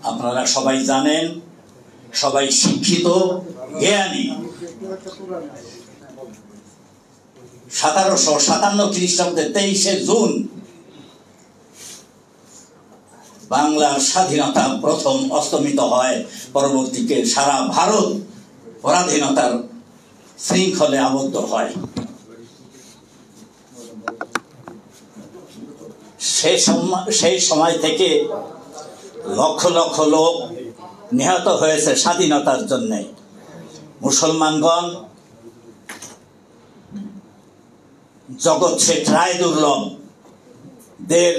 আপনারা সবাই জানেন, সবাই শিক্ষিত জ্ঞানী। 1757 খ্রিস্টাব্দের 23শে জুন বাংলার স্বাধীনতা প্রথম অস্তমিত হয়। পরবর্তীতে সারা ভারত পরাধীনতার শৃঙ্খলে আবদ্ধ হয়। সেই সময় থেকে লক্ষ লক্ষ লোক নিহত হয়েছে স্বাধীনতার জন্য। মুসলমানগণ জগৎ শেঠ রায়দুর্লভ দের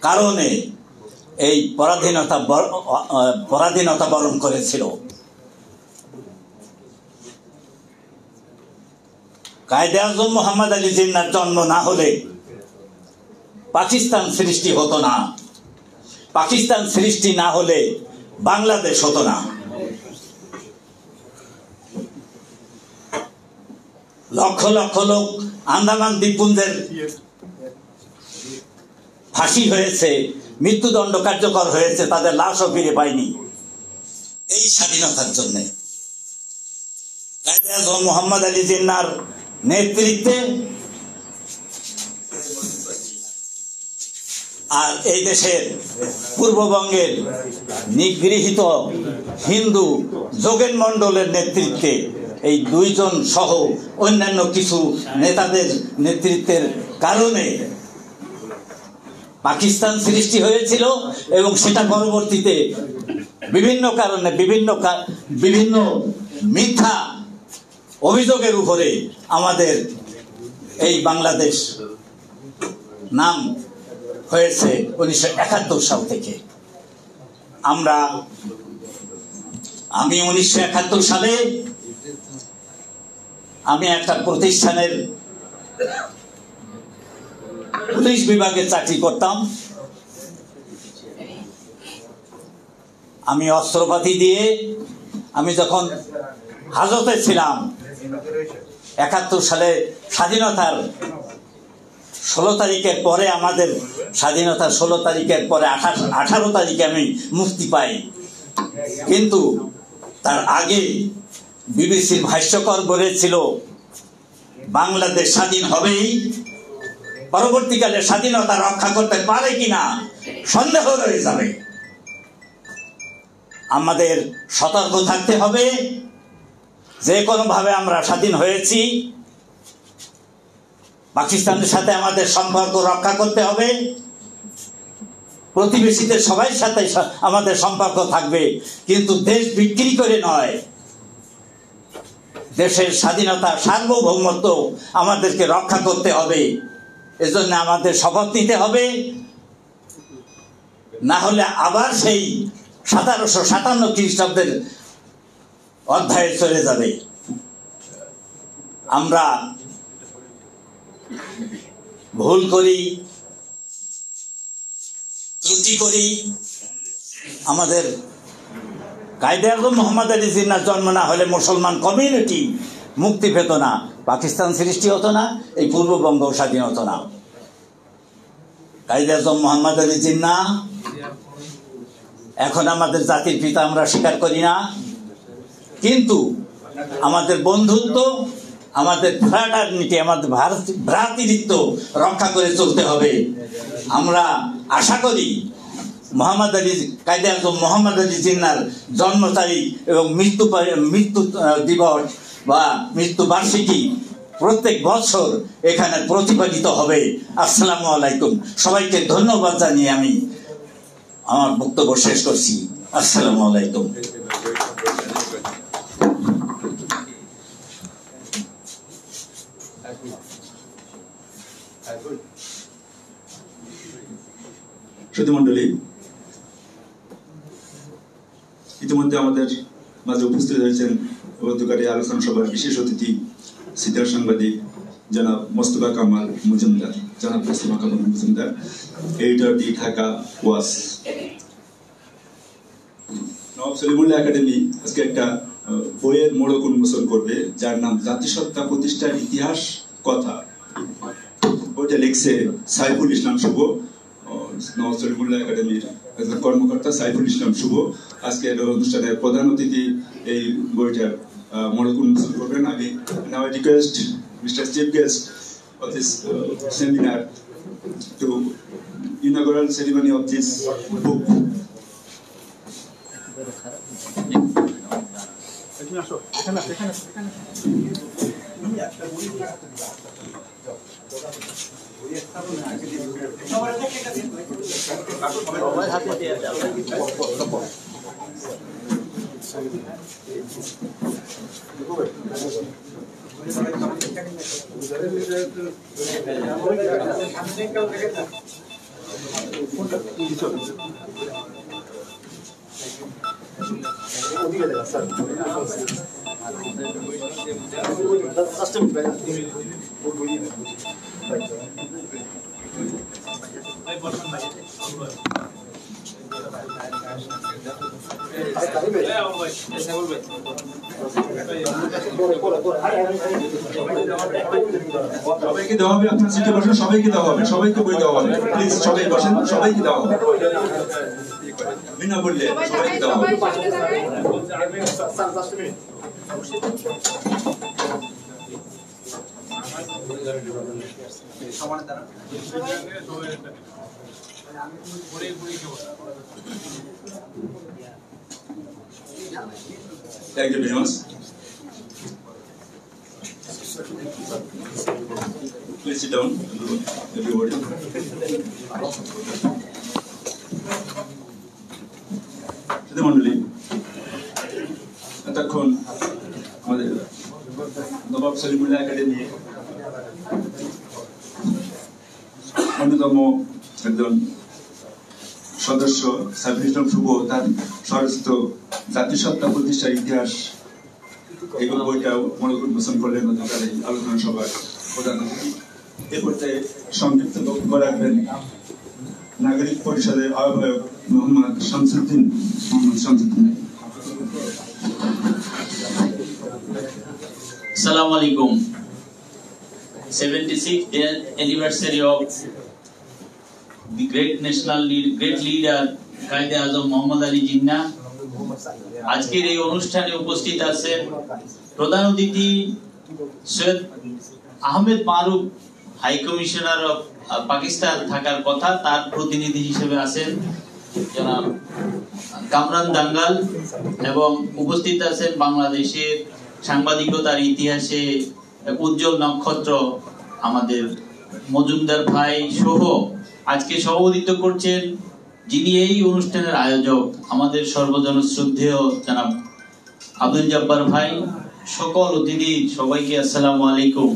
কারণে এই পরাধীনতা বরণ করেছিল। কায়েদে আজম মোহাম্মদ আলী জিন্নাহর জন্ম না হলে পাকিস্তান সৃষ্টি হতো না। পাকিস্তান সৃষ্টি না হলে বাংলাদেশ হতো না। লক্ষ লক্ষ লোক আন্দামান দ্বীপপুঞ্জের ফাঁসি হয়েছে, মৃত্যুদণ্ড কার্যকর হয়েছে, তাদের লাশও ফিরে পায়নি এই স্বাধীনতার জন্য। কায়েদে আজম মোহাম্মদ আলী জিন্নাহর নেতৃত্বে আর এই দেশের পূর্ববঙ্গের নিগৃহীত হিন্দু যোগেন মণ্ডলের নেতৃত্বে এই দুইজন সহ অন্যান্য কিছু নেতাদের নেতৃত্বের কারণে পাকিস্তান সৃষ্টি হয়েছিল এবং সেটা পরবর্তীতে বিভিন্ন কারণে বিভিন্ন মিথ্যা অভিযোগের উপরে আমাদের এই বাংলাদেশ নাম হয়েছে 1971 সাল থেকে। আমি 1971 সালে আমি একটা প্রতিষ্ঠানের পুলিশ বিভাগে চাকরি করতাম। আমি অস্ত্রপাতি দিয়ে আমি যখন হাজতে ছিলাম 71 সালে স্বাধীনতার 16 তারিখের পরে, আমাদের স্বাধীনতার 16 তারিখের পরে 18 তারিখে আমি মুক্তি পাই। কিন্তু তার আগে বিবিসির ভাষ্যকর বলেছিল বাংলাদেশ স্বাধীন হবেই, পরবর্তীকালে স্বাধীনতা রক্ষা করতে পারে কিনা সন্দেহ রয়ে যাবে। আমাদের সতর্ক থাকতে হবে, যে কোনো ভাবে আমরা স্বাধীন হয়েছি, পাকিস্তানের সাথে আমাদের সম্পর্ক রক্ষা করতে হবে, প্রতিবেশীদের সবাই সাথে আমাদের সম্পর্ক থাকবে, কিন্তু দেশ বিক্রি করে নয়। দেশের স্বাধীনতা সার্বভৌমত্ব আমাদেরকে রক্ষা করতে হবে। এজন্য আমাদের শপথ নিতে হবে, না হলে আবার সেই 1757 খ্রিস্টাব্দের অধ্যায়ে চলে যাবে। আমরা ভুল করি, ত্রুটি করি। আমাদের কায়েদে আজম মোহাম্মদ আলী জিন্নাহর জন্ম না হলে মুসলমান কমিউনিটি মুক্তি পেত না, পাকিস্তান সৃষ্টি হতো না, এই পূর্ববঙ্গ স্বাধীন হতো না। কায়েদে আজম মোহাম্মদ আলী জিন্নাহ এখন আমাদের জাতির পিতা আমরা স্বীকার করি না, কিন্তু আমাদের বন্ধুত্ব, আমাদের ফ্র্যাটার্নিটি, আমাদের ভ্রাতৃত্ব রক্ষা করে চলতে হবে। আমরা আশা করি কায়েদে আজম মোহাম্মদ আলী জিন্নাহর জন্ম তারিখ এবং মৃত্যু দিবস বা মৃত্যু বার্ষিকী প্রত্যেক বছর এখানে প্রতিপালিত হবে। আসসালামু আলাইকুম। সবাইকে ধন্যবাদ জানিয়ে আমি আমার বক্তব্য শেষ করছি। আসসালামু আলাইকুম। সুধীমণ্ডলী, ইতিমধ্যে আমাদের মাঝে উপস্থিত হয়েছেন অধ্যকারী আলোচনা সভার বিশেষ অতিথি সিনিয়র সাংবাদিক জনাব মোস্তফা কামাল মজুমদার, এডিটর দি ঢাকা ওয়াস। নবাব সলিমুল্লাহ একাডেমি আজকে একটা বইয়ের মোড়ক উন্মোচন করবে, যার নাম জাতিসত্তা প্রতিষ্ঠার ইতিহাস কথা। বইটা লিখছে সাইফুল ইসলাম শুভ, নওয়াজ সলিমুল্লাহ একাডেমির একজন কর্মকর্তা সাইফুল ইসলাম শুভ আজকের অনুষ্ঠানের প্রধান অতিথি এই বইটার মূলক উন্মোচন করবেন। আমি now request mister chief guest of this seminar to inaugural ceremony of this book. সবাইকে দেওয়া হবে, আপনার সিটে বসেন, সবাইকে দেওয়া হবে, সবাইকে বই দেওয়া হবে, প্লিজ সবাই বসেন, সবাইকে দেওয়া হবে, বিনা বললে সবাইকে দেওয়া হবে। Thank you very much. Please sit down, everybody. মন্ডলী, এতক্ষণ আমাদের নবাব সলিমুল্লাহ একাডেমি অন্যতম একজন সদস্য সাইফুল ইসলাম শুভ তার স্বরচিত জাতিসত্তা প্রতিষ্ঠার ইতিহাস এই বইটা মূলক উন্মোচন করলেন তার এই আলোচনা সভার প্রধান অতিথি। এ পর্যায়ে সংক্ষিপ্ত বক্তব্য রাখবেন নাগরিক পরিষদের আহ্বায়ক Mohammad Shamsuddin. Assalamu alaikum. 76th anniversary of the great leader Quaid-e আজম মোহাম্মদ আলী জিন্নাহ। আজকের এই অনুষ্ঠানে উপস্থিত আছেন প্রধান অতিথি সৈয়দ আহমেদ মারুফ, হাই কমিশনার অফ পাকিস্তান থাকার কথা, তার প্রতিনিধি হিসেবে আছেন জনাব কামরান দাঙ্গাল, এবং উপস্থিত আছেন বাংলাদেশের সাংবাদিকতার ইতিহাসে উজ্জ্বল নক্ষত্র আমাদের মজুমদার ভাই সহ আজকে সভাপতিত্ব করছেন যিনি এই অনুষ্ঠানের আয়োজক আমাদের সর্বজন শ্রদ্ধেয় জনাব আব্দুল জব্বার ভাই, সকল অতিথি সবাইকে আসসালামু আলাইকুম।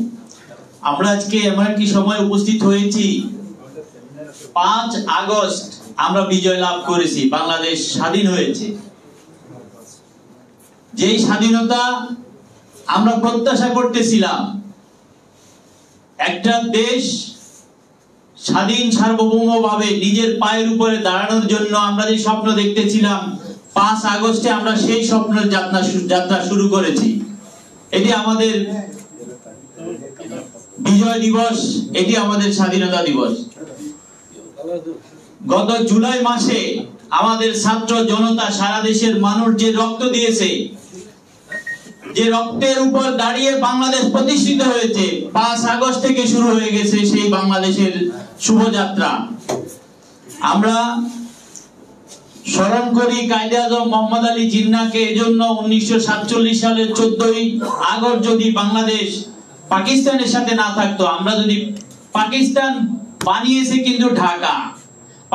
আমরা আজকে এমন একটি সময় উপস্থিত হয়েছি, 5 আগস্ট আমরা বিজয় লাভ করেছি, বাংলাদেশ স্বাধীন হয়েছে। যেই স্বাধীনতা আমরা প্রত্যাশা করতেছিলাম, একটা দেশ স্বাধীন সার্বভৌমভাবে নিজের পায়ের উপরে দাঁড়ানোর জন্য আমরা যে স্বপ্ন দেখতেছিলাম, 5 আগস্টে আমরা সেই স্বপ্নের যাত্রা শুরু করেছি। এটি আমাদের বিজয় দিবস, এটি আমাদের স্বাধীনতা দিবস। গত জুলাই মাসে আমাদের ছাত্র জনতা, সারা দেশের মানুষ যে রক্ত দিয়েছে, যে রক্তের উপর দাঁড়িয়ে বাংলাদেশ প্রতিষ্ঠিত হয়েছে, 5 আগস্ট থেকে শুরু হয়ে গেছে সেই বাংলাদেশের শুভযাত্রা। আমরা স্মরণ করি কায়েদে আজম মোহাম্মদ আলী জিন্নাহকে এজন্য 1947 সালের 14ই আগস্ট যদি বাংলাদেশ পাকিস্তানের সাথে না থাকতো, আমরা যদি, পাকিস্তান বানিয়েছে কিন্তু ঢাকা,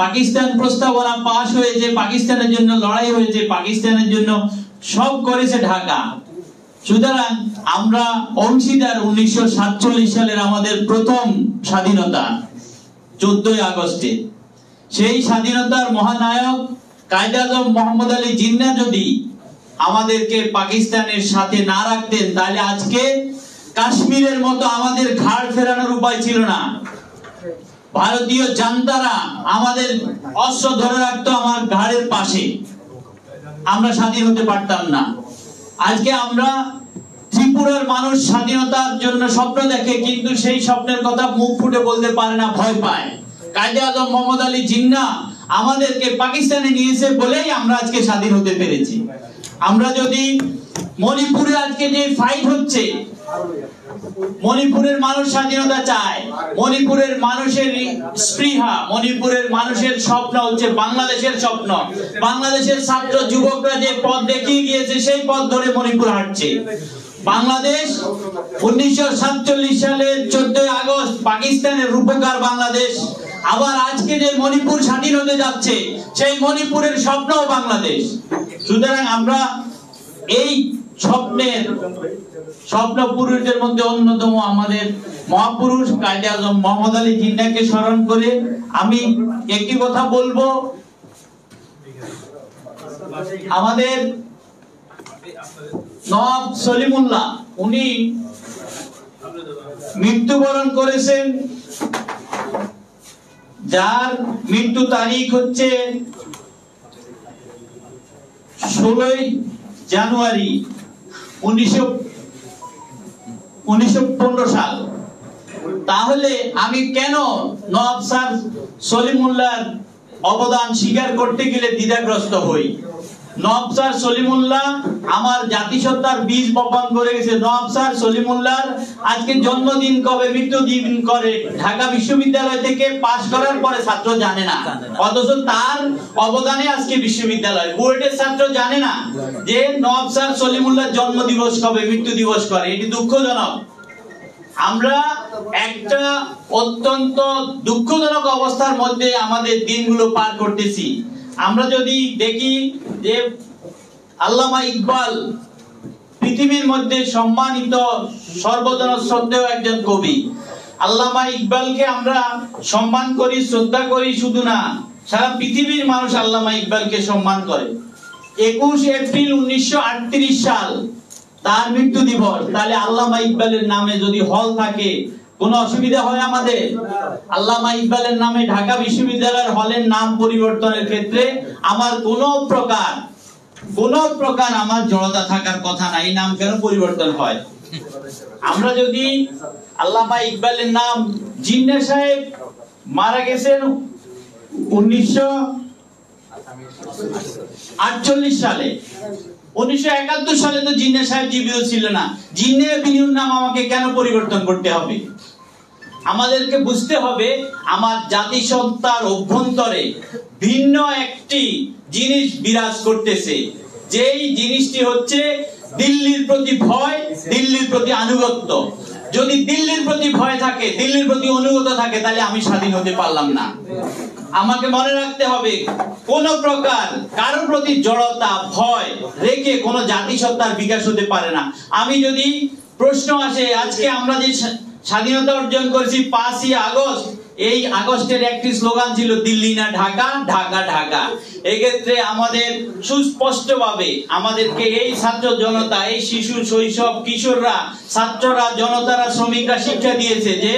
পাকিস্তান প্রস্তাবনা পাশ হয়েছে, পাকিস্তানের জন্য লড়াই হয়েছে, পাকিস্তানের জন্য সব করেছে ঢাকা। সুতরাং আমরা অংশীদার 1947 সালের আমাদের প্রথম স্বাধীনতা 14ই আগস্টে। সেই স্বাধীনতার মহানায়ক কায়েদে আজম মোহাম্মদ আলী জিন্নাহ যদি আমাদেরকে পাকিস্তানের সাথে না রাখতেন, তাহলে আজকে কাশ্মীরের মতো আমাদের ঘাড় ফেরানোর উপায় ছিল না। ভারতীয় জান্তারা আমাদের অস্ত্র ধরে রাখতো আমার ঘাড়ের পাশে, আমরা স্বাধীন হতে পারতাম না। আজকে আমরা, ত্রিপুরার মানুষ স্বাধীনতার জন্য স্বপ্ন দেখে, কিন্তু সেই স্বপ্নের কথা মুখ ফুটে বলতে পারে না, ভয় পায়। কায়েদে আজম মোহাম্মদ আলী জিন্নাহ আমাদেরকে পাকিস্তানে নিয়েছে বলেই আমরা আজকে স্বাধীন হতে পেরেছি। আমরা যদি মণিপুরে আজকে যে ফাইট হচ্ছে, মণিপুরের মানুষ স্বাধীনতা চায়, মণিপুরের মানুষের স্পৃহা, মণিপুরের মানুষের স্বপ্ন হচ্ছে বাংলাদেশের স্বপ্ন। বাংলাদেশের ছাত্র যুবকরা যে পথ দেখিয়ে গিয়েছে সেই পথ ধরে মণিপুর হাঁটছে। বাংলাদেশ 1947 সালের 14 আগস্ট পাকিস্তানের রূপকার বাংলাদেশ, আবার আজকে যে মণিপুর স্বাধীন হতে যাচ্ছে সেই মণিপুরের স্বপ্নও বাংলাদেশ। সুতরাং আমরা এই স্বপ্ন পুরুষদের মধ্যে অন্যতম আমাদের মহাপুরুষ কায়েদে আজম মোহাম্মদ আলী জিন্নাহকে স্মরণ করে আমি একটি কথা বলবো। আমাদের নওয়াব সলিমুল্লাহ উনি মৃত্যুবরণ করেছেন, যার মৃত্যু তারিখ হচ্ছে 16 জানুয়ারি 1915 সাল। তাহলে আমি কেন নওয়াব স্যার সলিমুল্লাহর অবদান স্বীকার করতে গেলে দ্বিধাগ্রস্ত হই? নওয়াব স্যার সলিমুল্লাহ আমার জাতিসত্তার বীজ বপন করে গেছে। নওয়াব স্যার সলিমুল্লাহর আজকে জন্মদিন কবে, মৃত্যুদিন করে ঢাকা বিশ্ববিদ্যালয় থেকে পাশ করার পরে ছাত্র জানে না, অথচ তার অবদানে আজকে বিশ্ববিদ্যালয়। বুয়েটের ছাত্র জানে না যে নওয়াব স্যার সলিমুল্লাহর জন্ম দিবস কবে, মৃত্যু দিবস করে। এটি দুঃখজনক। আমরা একটা অত্যন্ত দুঃখজনক অবস্থার মধ্যে আমাদের দিনগুলো পার করতেছি। আমরা যদি দেখি যে আল্লামা ইকবাল পৃথিবীর মধ্যে সম্মানিত সর্বজন শ্রদ্ধেয় একজন কবি। আল্লামা ইকবালকে আমরা সম্মান করি, শ্রদ্ধা করি, শুধু না সারা পৃথিবীর মানুষ আল্লামা ইকবালকে সম্মান করে। 21 এপ্রিল 1938 সাল তার মৃত্যু দিবস। তাহলে আল্লামা ইকবালের নামে যদি হল থাকে কোনো অসুবিধা হয় আমাদের? আল্লামা ইকবালের নামে ঢাকা বিশ্ববিদ্যালয়ের হলের নাম পরিবর্তনের ক্ষেত্রে আমার কোনো প্রকার আমার জড়তা থাকার কথা না। এই নাম কেন পরিবর্তন হয়? আমরা যদি আল্লামা ইকবালের নাম, জিন্নাহ সাহেব মারা গেছেন 1948 সালে। 1971 সালে তো জিন্নাহ সাহেব জীবিত ছিল না। জিন্নাহ এভিনিউর নাম আমাকে কেন পরিবর্তন করতে হবে? আমাদেরকে বুঝতে হবে আমার জাতিসত্তার অভ্যন্তরে ভিন্ন একটি জিনিস বিরাজ করতেছে, যেই জিনিসটি হচ্ছে দিল্লির প্রতি ভয়, দিল্লির প্রতি আনুগত্য। যদি দিল্লির প্রতি ভয় থাকে, দিল্লির প্রতি অনুগত থাকে, তাহলে আমি স্বাধীন হতে পারলাম না। আমাকে মনে রাখতে হবে কোন প্রকার কারোর প্রতি জড়তা, ভয় রেখে কোন জাতিসত্তার বিকাশ হতে পারে না। আমি যদি প্রশ্ন আসে, আজকে আমরা যে স্বাধীনতা অর্জন করেছি 5ই আগস্ট, এই আগস্টের একটি স্লোগান ছিল দিল্লি না ঢাকা, ঢাকা ঢাকা। এই ক্ষেত্রে আমাদের সুস্পষ্টভাবে আমাদেরকে এই ছাত্র জনতা, এই শিশু, শৈশব, কিশোররা, ছাত্ররা, জনতারা, শ্রমিকরা শিক্ষা দিয়েছে যে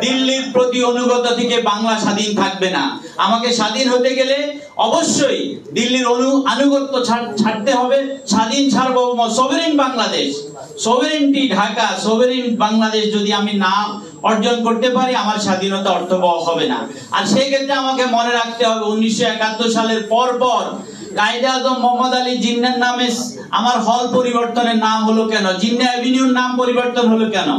দিল্লির প্রতি অনুগত থেকে বাংলা স্বাধীন থাকবে না। আমাকে স্বাধীন হতে গেলে অবশ্যই দিল্লির আনুগত্য ছাড়তে হবে। স্বাধীন সার্বভৌম সভরেন বাংলাদেশ, সভরেনটি ঢাকা, সভরেন বাংলাদেশ যদি আমি না অর্জন করতে পারি, আমার স্বাধীনতা অর্থবহ হবে না। আর সেই ক্ষেত্রে আমাকে মনে রাখতে হবে 1971 সালের পর কায়েদে আজম মোহাম্মদ আলী জিন্নাহর নামে আমার হল পরিবর্তনের নাম হলো কেন? জিন্নাহ এভিনিউর নাম পরিবর্তন হলো কেন?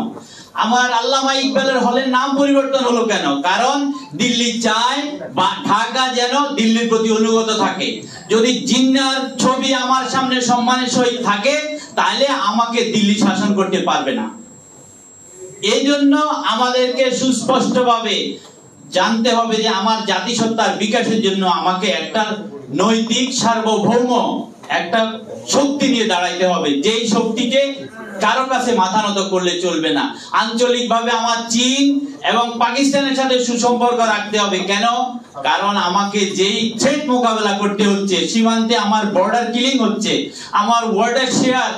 আমার আল্লামা ইকবালের হলের নাম পরিবর্তন হলো কেন? কারণ দিল্লি চায় বা ঢাকা যেন দিল্লির প্রতি অনুগত থাকে। যদি জিন্নাহর ছবি আমার সামনে সম্মানের সহিত থাকে, তাহলে আমাকে দিল্লি শাসন করতে পারবে না। এই জন্য আমাদেরকে সুস্পষ্টভাবে জানতে হবে যে আমার জাতিসত্তার বিকাশের জন্য আমাকে একটা নৈতিক সার্বভৌম একটা শক্তি নিয়ে দাঁড়াইতে হবে, যেই শক্তিকে কারো কাছে মাথা নত করলে চলবে না। আঞ্চলিকভাবে আমার চীন এবং পাকিস্তানের সাথে সুসম্পর্ক রাখতে হবে। কেন? কারণ আমাকে যেই থ্রেট মোকাবেলা করতে হচ্ছে, সীমান্তে আমার বর্ডার কিলিং হচ্ছে, আমার ওয়ার্ডার শেয়ার,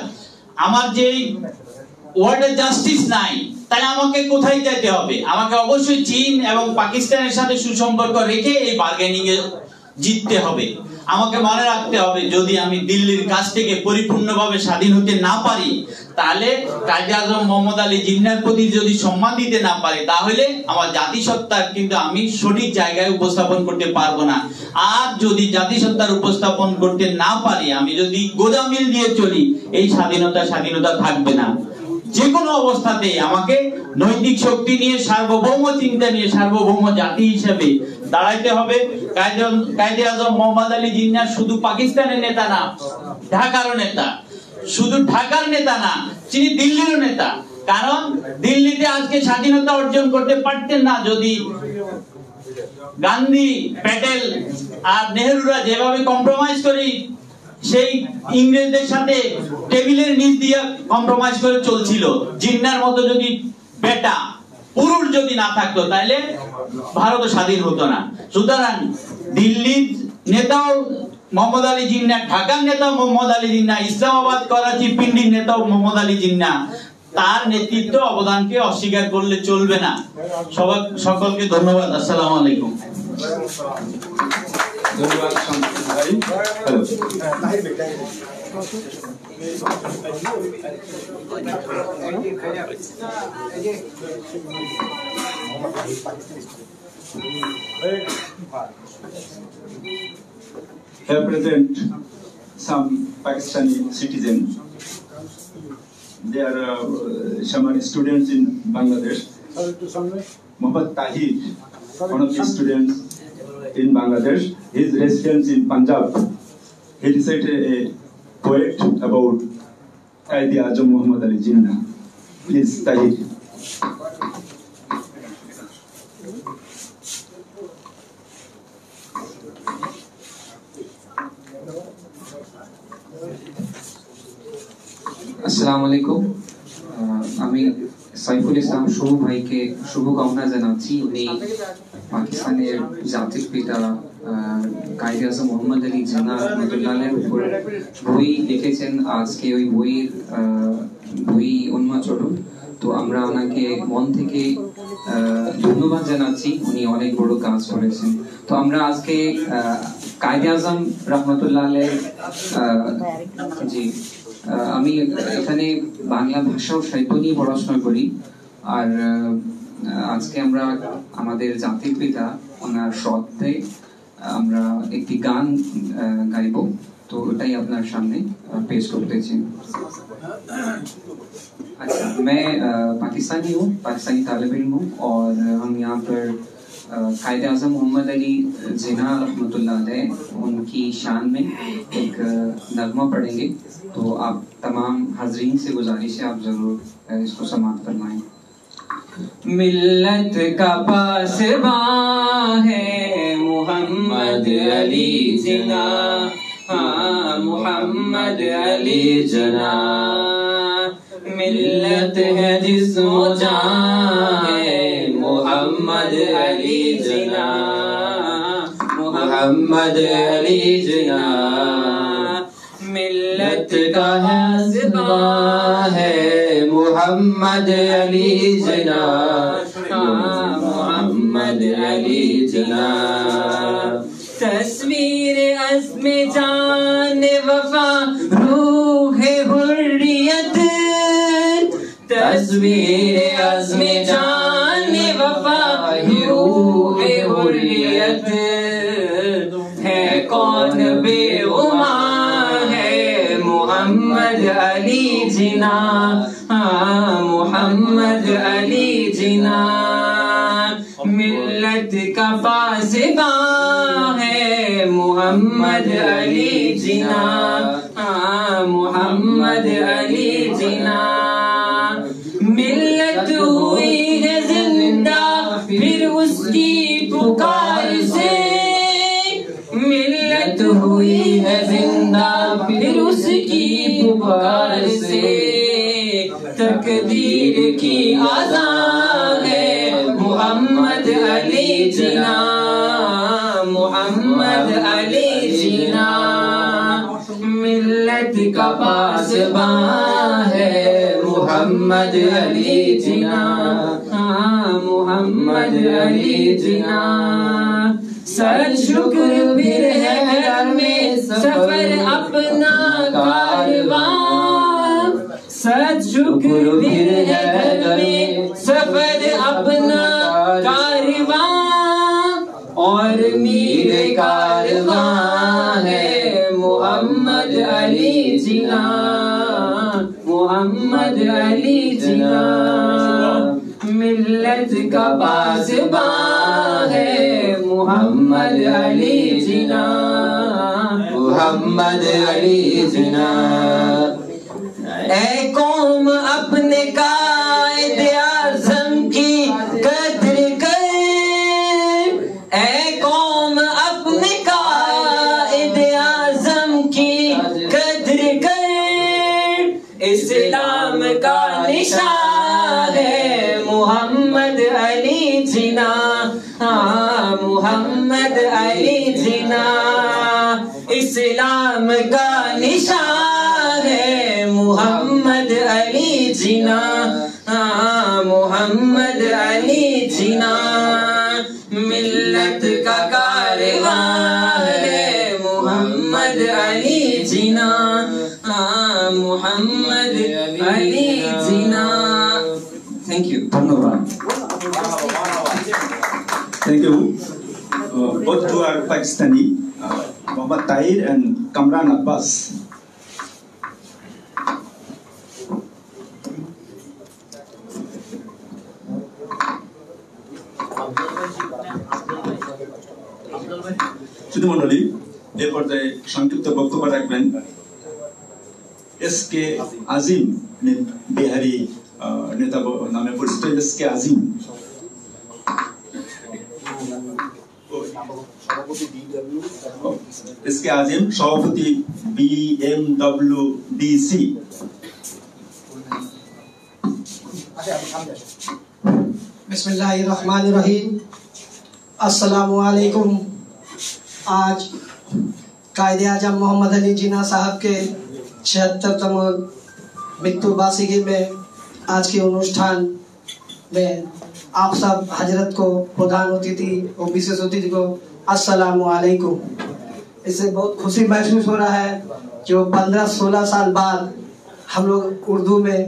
আমার যেই ওয়ার্ডার জাস্টিস নাই, তাই আমাকে কোথায় যেতে হবে? আমাকে অবশ্যই চীন এবং পাকিস্তানের সাথে সুসম্পর্ক রেখে এই বার্গেনিং এ জিততে হবে। আমাকে মনে রাখতে হবে যদি আমি দিল্লির কাছ থেকে পরিপূর্ণভাবে স্বাধীন হতে না পারি, তাহলে কায়েদে আজম মোহাম্মদ আলী জিন্নাহর প্রতি যদি সম্মান দিতে না পারি, তাহলে আমার জাতিসত্তার কিন্তু আমি সঠিক জায়গায় উপস্থাপন করতে পারবো না। আর যদি জাতিসত্তার উপস্থাপন করতে না পারি, আমি যদি গোদামিল দিয়ে চলি, এই স্বাধীনতা থাকবে না। যে কোনো অবস্থাতে আমাকে নৈতিক শক্তি নিয়ে, সার্বভৌম চিন্তা নিয়ে, সার্বভৌম জাতি হিসেবে দাঁড়াইতে হবে। কায়েদে আজম মোহাম্মদ আলী জিন্নাহ শুধু পাকিস্তানের নেতা না, ঢাকারও নেতা। শুধু ঢাকার নেতা না, তিনি দিল্লিরও নেতা। কারণ দিল্লিতে আজকে স্বাধীনতা অর্জন করতে পারতেন না যদি গান্ধী, প্যাটেল আর নেহরুরা যেভাবে কম্প্রোমাইজ করি সেই ইংরেজদের সাথে টেবিলের নিচ দিয়ে কম্প্রোমাইজ করে চলছিল। জিন্নাহর মতো যদি বেটা পুরুষ যদি না থাকতো, তাহলে ভারত স্বাধীন হতো না। সুতরাং দিল্লির নেতাও মোহাম্মদ আলী জিন্নাহ, ঢাকার নেতাও মোহাম্মদ আলী জিন্নাহ, ইসলামাবাদ, করাচি, পিন্ডির নেতাও মোহাম্মদ আলী জিন্নাহ। তার নেতৃত্ব অবদানকে অস্বীকার করলে চলবে না। সকলকে ধন্যবাদ। আসসালামু আলাইকুম। ধন্যবাদ ভাই। Here present some Pakistani citizens. They are some students in Bangladesh. Muhammad Tahir, one of the students in Bangladesh. His residence in Punjab. He recited a poet about Qaid-e Azam Muhammad Ali Jinnah. Please, Tahir. আসসালামু আলাইকুম। আমি সাইফুল ইসলাম শুভ ভাইকে শুভকামনা জানাচ্ছি। উনি পাকিস্তানের জাতির পিতা কায়েদে আজম মোহাম্মদ আলী জিন্নাহ রহমাতুল্লাহের উপর বই লিখেছেন। আজকে ওই বই উন্মোচন। তো আমরা ওনাকে মন থেকে ধন্যবাদ জানাচ্ছি, উনি অনেক বড় কাজ করেছেন। তো আমরা আজকে কায়েদে আজম রহমাতুল্লাহের জি আমি এখানে বাংলা ভাষা ও সাহিত্য নিয়ে পড়াশোনা করি। আর আজকে আমরা আমাদের জাতির পিতা ওনার স্মরণে আমরা একটি গান গাইব। तो ওটাই আপনার সামনে पेश করতেছি। अच्छा, मैं पाकिस्तानी हूँ, पाकिस्तानी तालिब इल्म हूँ और हम यहाँ पर कायदे आज़म मोहम्मद अली जिन्नाह रहमतुल्लाह अलैह उनकी शान में एक नगमा पढ़ेंगे। तो आप तमाम हाज़रीन से गुजारिश है आप ज़रूर इसको समाअत फरमाएं। मिल्लत का पासबां है मोहम्मद अली जिन्नाह, हाँ मोहम्मद अली जिन्नाह। मिल्लत है जिस्म जान है मोहम्मद अली जिन्नाह, मोहम्मद अली जिन्नाह। मिल्लत का हस्बा है मोहम्मद अली जिन्नाह, मोहम्मद अली जिन्नाह। तस्वीर अज़्म जान वफा रूह हुर्रियत, तस्वीर अज़्म जान वफा रूह हुर्रियत। है कौन बेउमा है मोहम्मद अली जिन्नाह, मोहम्मद अली जिन्नाह। मिल्लत का पासबां है मोहम्मद अली जिन्नाह, मोहम्मद अली जिन्नाह। मिल्लत हुई है जिंदा फिर उसकी पुकार से, मिल्लत हुई है जिंदा फिर उसकी पुकार से। तकदीर की आज़ान है मोहम्मद अली जिन्नाह, मोहम्मद अली जिन्नाह। मिल्लत का पासबां है मोहम्मद अली जिन्नाह, मोहम्मद अली जिन्नाह। सच शुक्र फिर है घर में सफर अपना कारवां, सच शुक्र फिर है घर में सफर अपना कारवां, और मेरे कारवां है मोहम्मद अली जिना, मोहम्मद अली जिना, मिल्लत का पासबां है मोहम्मद अली जिना, मोहम्मद अली जिना। ऐ कौम अपने कायदे आज़म की कद्र कर, ऐ कौम अपने कायदे आज़म की कद्र कर, इस्लाम का निशान है मोहम्मद अली जिना, मोहम्मद अली जिना, इस्लाम का निशान है मोहम्मद अली जिना, मोहम्मद अली जिना, मिल्लत का कारवां है मोहम्मद अली जिना, मोहम्मद अली जिना। थैंक यू, धन्यवाद। Thank you. Both two are Pakistani, Muhammad Tahir and Kamran Abbas. শুধু মন্ডলী, এ পর্যায়ে সংক্ষিপ্ত বক্তব্য রাখবেন এস.কে. আজিম বিহারি নেতা নামে পরিচিত এস.কে. আজিম। এস.কে. আজিম সভাপতি BMWDC। बिस्मिल्लाहिर्रहमानिर्रहीम। अस्सलामुअलैकुम। आज कायदे आज़म मोहम्मद अली जिन्ना साहब के 76तम मृत्यु वार्षिकी में आज के अनुष्ठान में आप सब हजरत को, प्रधान अतिथि और विशेष अतिथि को अस्सलामुअलैकुम। इससे बहुत खुशी महसूस हो रहा है जो 15-16 साल बाद हम लोग उर्दू में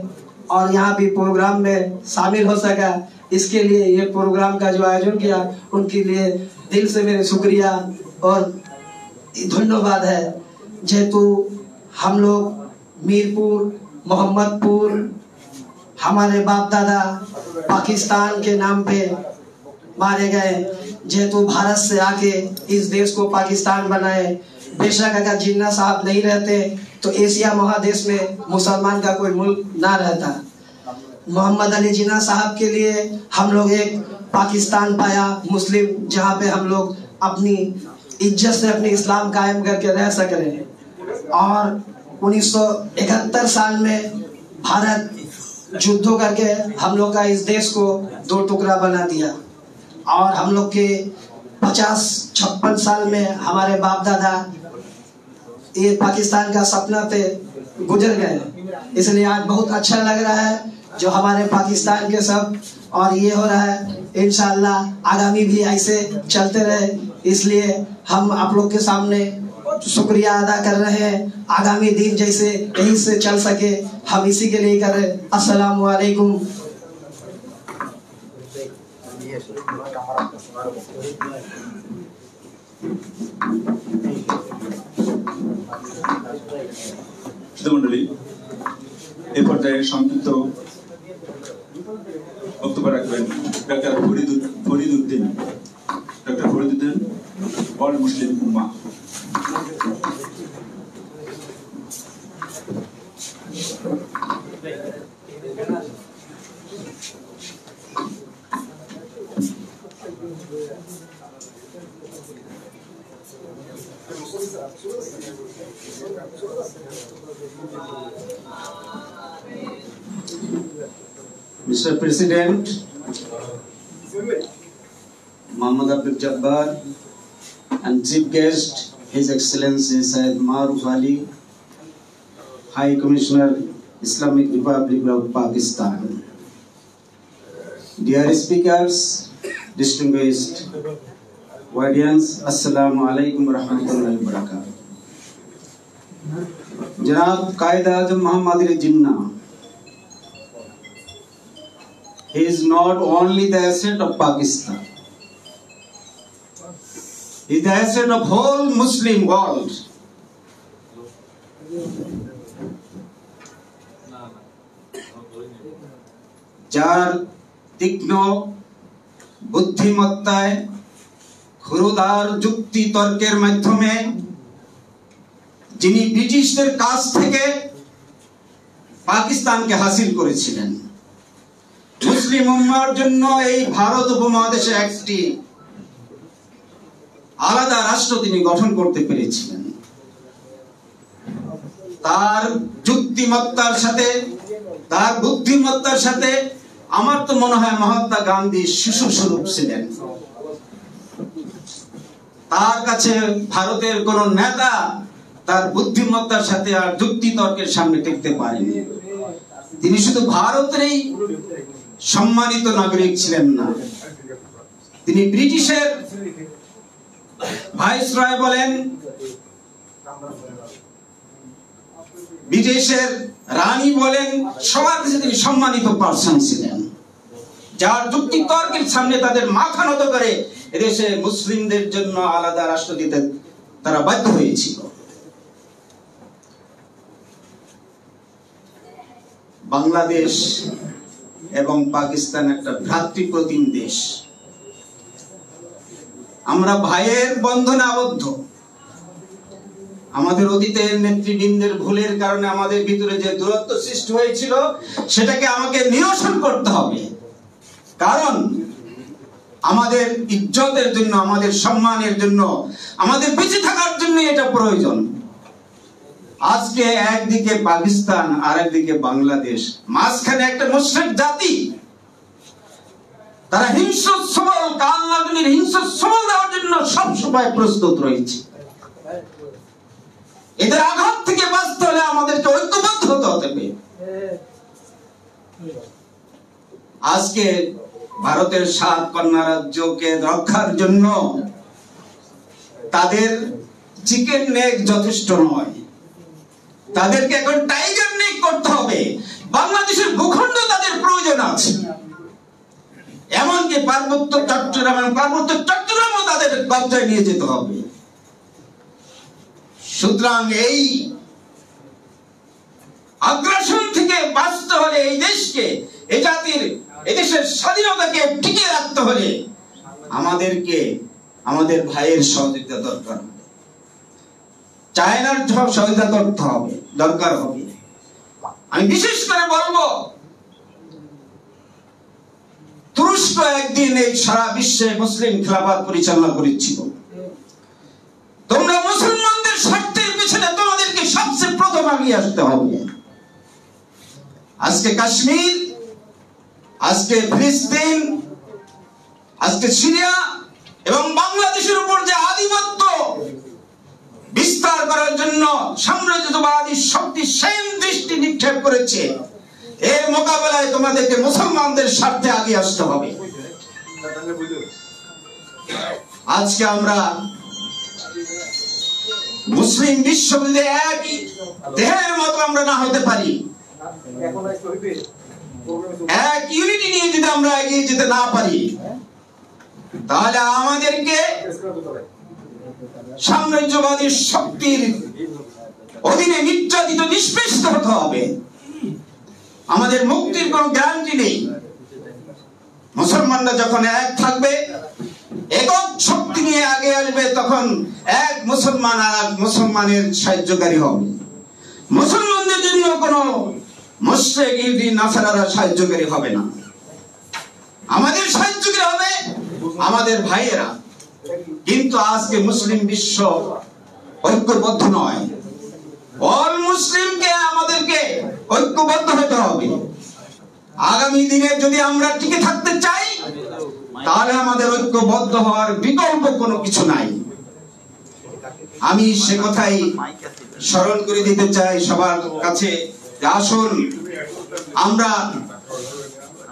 और यहाँ भी प्रोग्राम में शामिल हो सका। इसके लिए ये प्रोग्राम का जो आयोजन किया उनके लिए दिल से मेरे शुक्रिया और धन्यवाद है। जेहेतु हम लोग मीरपुर, मोहम्मदपुर, हमारे बाप दादा पाकिस्तान के नाम पे मारे गए, जेहेतु भारत से आके इस देश को पाकिस्तान बनाए। बेशक अगर जिन्ना साहब नहीं रहते तो एशिया महादेश में मुसलमान का कोई मुल्क ना रहता। मोहम्मद अली जिन्ना साहब के लिए हम लोग एक पाकिस्तान पाया मुस्लिम, जहाँ पे हम लोग अपनी इज्जत से अपनी इस्लाम कायम करके रह सक रहे हैं। और 1971 साल में भारत युद्धों करके हम लोग का इस देश को 2 टुकड़ा बना दिया और हम लोग के 50-56 साल में हमारे बाप दादा ये पाकिस्तान का सपना पे गुजर गए। इसलिए आज बहुत अच्छा लग रहा है जो हमारे पाकिस्तान के सब, और ये हो रहा है इंशाअल्लाह आगामी भी ऐसे चलते रहे। इसलिए हम आप लोग के सामने शुक्रिया अदा कर रहे हैं। आगामी दिन जैसे यही से चल सके हम इसी के लिए कर रहे हैं। अस्सलामु अलैकुम। মন্ডলী, এ পর্যায়ে সংক্ষিপ্ত বক্তব্য রাখবেন doctor Farid Uddin. Doctor Farid Uddin, all Muslim উম্মাহ। Mr. President, Muhammad Abdul Jabbar, and Chief Guest, His Excellency Syed Maruf Ali, High Commissioner, Islamic Republic of Pakistan. Dear speakers, distinguished audience, अस्सलाम वालेकुम रहमतुल्लाहि व बरकातहू। जनाब Quaid-e-Azam Mohammad Ali Jinnah, he is not only the asset of Pakistan, he is the asset of whole Muslim world. যার তীক্ষ্ণ বুদ্ধিমত্তায় ক্ষুরধার যুক্তি তর্কের মাধ্যমে যিনি ব্রিটিশদের কাছ থেকে পাকিস্তানকে হাসিল করেছিলেন, মুসলিম উম্মার জন্য এই ভারত উপমহাদেশে একটি আলাদা রাষ্ট্র তিনি গঠন করতে পেরেছিলেন। তার যুক্তিমত্তার সাথে, তার বুদ্ধিমত্তার সাথে আমার তো মনে হয় মহাত্মা গান্ধী শিশু স্বরূপ ছিলেন। তার কাছে ভারতের কোন নেতা তার বুদ্ধিমত্তার সাথে আর যুক্তি তর্কের সামনে টিকতে পারেনি। তিনি শুধু ভারতেরই সম্মানিত নাগরিক ছিলেন না, তিনি ব্রিটিশের ভাইসরয় বলেন, বিদেশের রানী বলেন, সবার কাছে তিনি সম্মানিত পার্সন ছিলেন, যার যুক্তি তর্কের সামনে তাদের মাথা নত করে এদেশে মুসলিমদের জন্য আলাদা রাষ্ট্র দিতে তারা বাধ্য হয়েছিল। বাংলাদেশ এবং পাকিস্তান একটা ভ্রাতৃপ্রতিম দেশ। আমরা ভাইয়ের বন্ধনে আবদ্ধ। আমাদের অতীতের নেতৃবৃন্দের ভুলের কারণে আমাদের ভিতরে যে দূরত্ব সৃষ্টি হয়েছিল সেটাকে আমাকে নিরসন করতে হবে, কারণ আমাদের ইজ্জতের জন্য, আমাদের সম্মানের জন্য, আমাদের বেঁচে থাকার জন্য এটা প্রয়োজন। আজকে একদিকে পাকিস্তান আর একদিকে বাংলাদেশ, মাঝখানে একটা মুশরিক জাতি, তারা হিংস্র সবল, কালনাগিনীর হিংস্র সবল দেওয়ার জন্য সবসময় প্রস্তুত রয়েছে। এদের আঘাত থেকে বাঁচতে হলে আমাদেরকে ঐক্যবদ্ধ হতে হবে। আজকে ভারতের 7 কন্যা রাজ্যকে রক্ষার জন্য তাদের চিকেন নেক যথেষ্ট নয়, তাদেরকে এখন টাইগার নেক করতে হবে। বাংলাদেশের ভূখণ্ড তাদের প্রয়োজন আছে, এমনকি পার্বত্য চট্টগ্রামও তাদের কবজায় নিয়ে যেতে হবে। সুতরাং এই আগ্রাসন থেকে বাঁচতে হলে, এই দেশকে, এই জাতির, এদেশের স্বাধীনতাকে টিকিয়ে রাখতে হলে আমাদেরকে আমাদের ভাইয়ের সহযোগিতা দরকার হবে, চায়নার সহযোগিতা করতে হবে, দরকার হবে। আমি বিশেষ করে বলবো, তুরস্ক একদিন এই সারা বিশ্বে মুসলিম খেলাফত পরিচালনা করেছিল। তোমরা মুসলমানদের স্বার্থের পিছনে তোমাদেরকে সবচেয়ে প্রথম এগিয়ে আসতে হবে। আজকে কাশ্মীর, আজকে ফিলিস্তিন, আজকে সিরিয়া এবং বাংলাদেশের উপর যে আধিপত্য বিস্তার করার জন্য সাম্রাজ্যবাদী শক্তি সেম দৃষ্টি নিক্ষেপ করেছে, এর মোকাবেলায় তোমাদেরকে মুসলমানদের স্বার্থে এগিয়ে আসতে হবে। আজকে আমরা মুসলিম বিশ্ববিদ্যে এক দেহের মতো আমরা না হতে পারি, এক ইউনিটি নিয়ে যদি আমরা এগিয়ে যেতে না পারি, তাহলে আমাদেরকে সাম্রাজ্যবাদী শক্তির অধীনে নির্যাতিত, নিষ্পেষিত হতে হবে। আমাদের মুক্তির কোনো গ্যারান্টি নেই। মুসলমানরা যখন এক থাকবে, একক শক্তি নিয়ে আগে আসবে, তখন এক মুসলমান আর এক মুসলমানের সাহায্যকারী হবে। মুসলমানদের জন্য কোনো মুশরিক ইহুদি নাসারারা সাহায্যকারী হবে না, আমাদের সাহায্যকারী হবে আমাদের ভাইয়েরা। কিন্তু আজকে মুসলিম বিশ্ব ঐক্যবদ্ধ নয়। অল মুসলিমকে আমাদেরকে ঐক্যবদ্ধ হতে হবে। আগামী দিনে যদি আমরা টিকে থাকতে চাই, তাহলে আমাদের ঐক্যবদ্ধ হওয়ার বিকল্প কোনো কিছু নাই। আমি সে কথাই স্মরণ করে দিতে চাই সবার কাছে, আসুন আমরা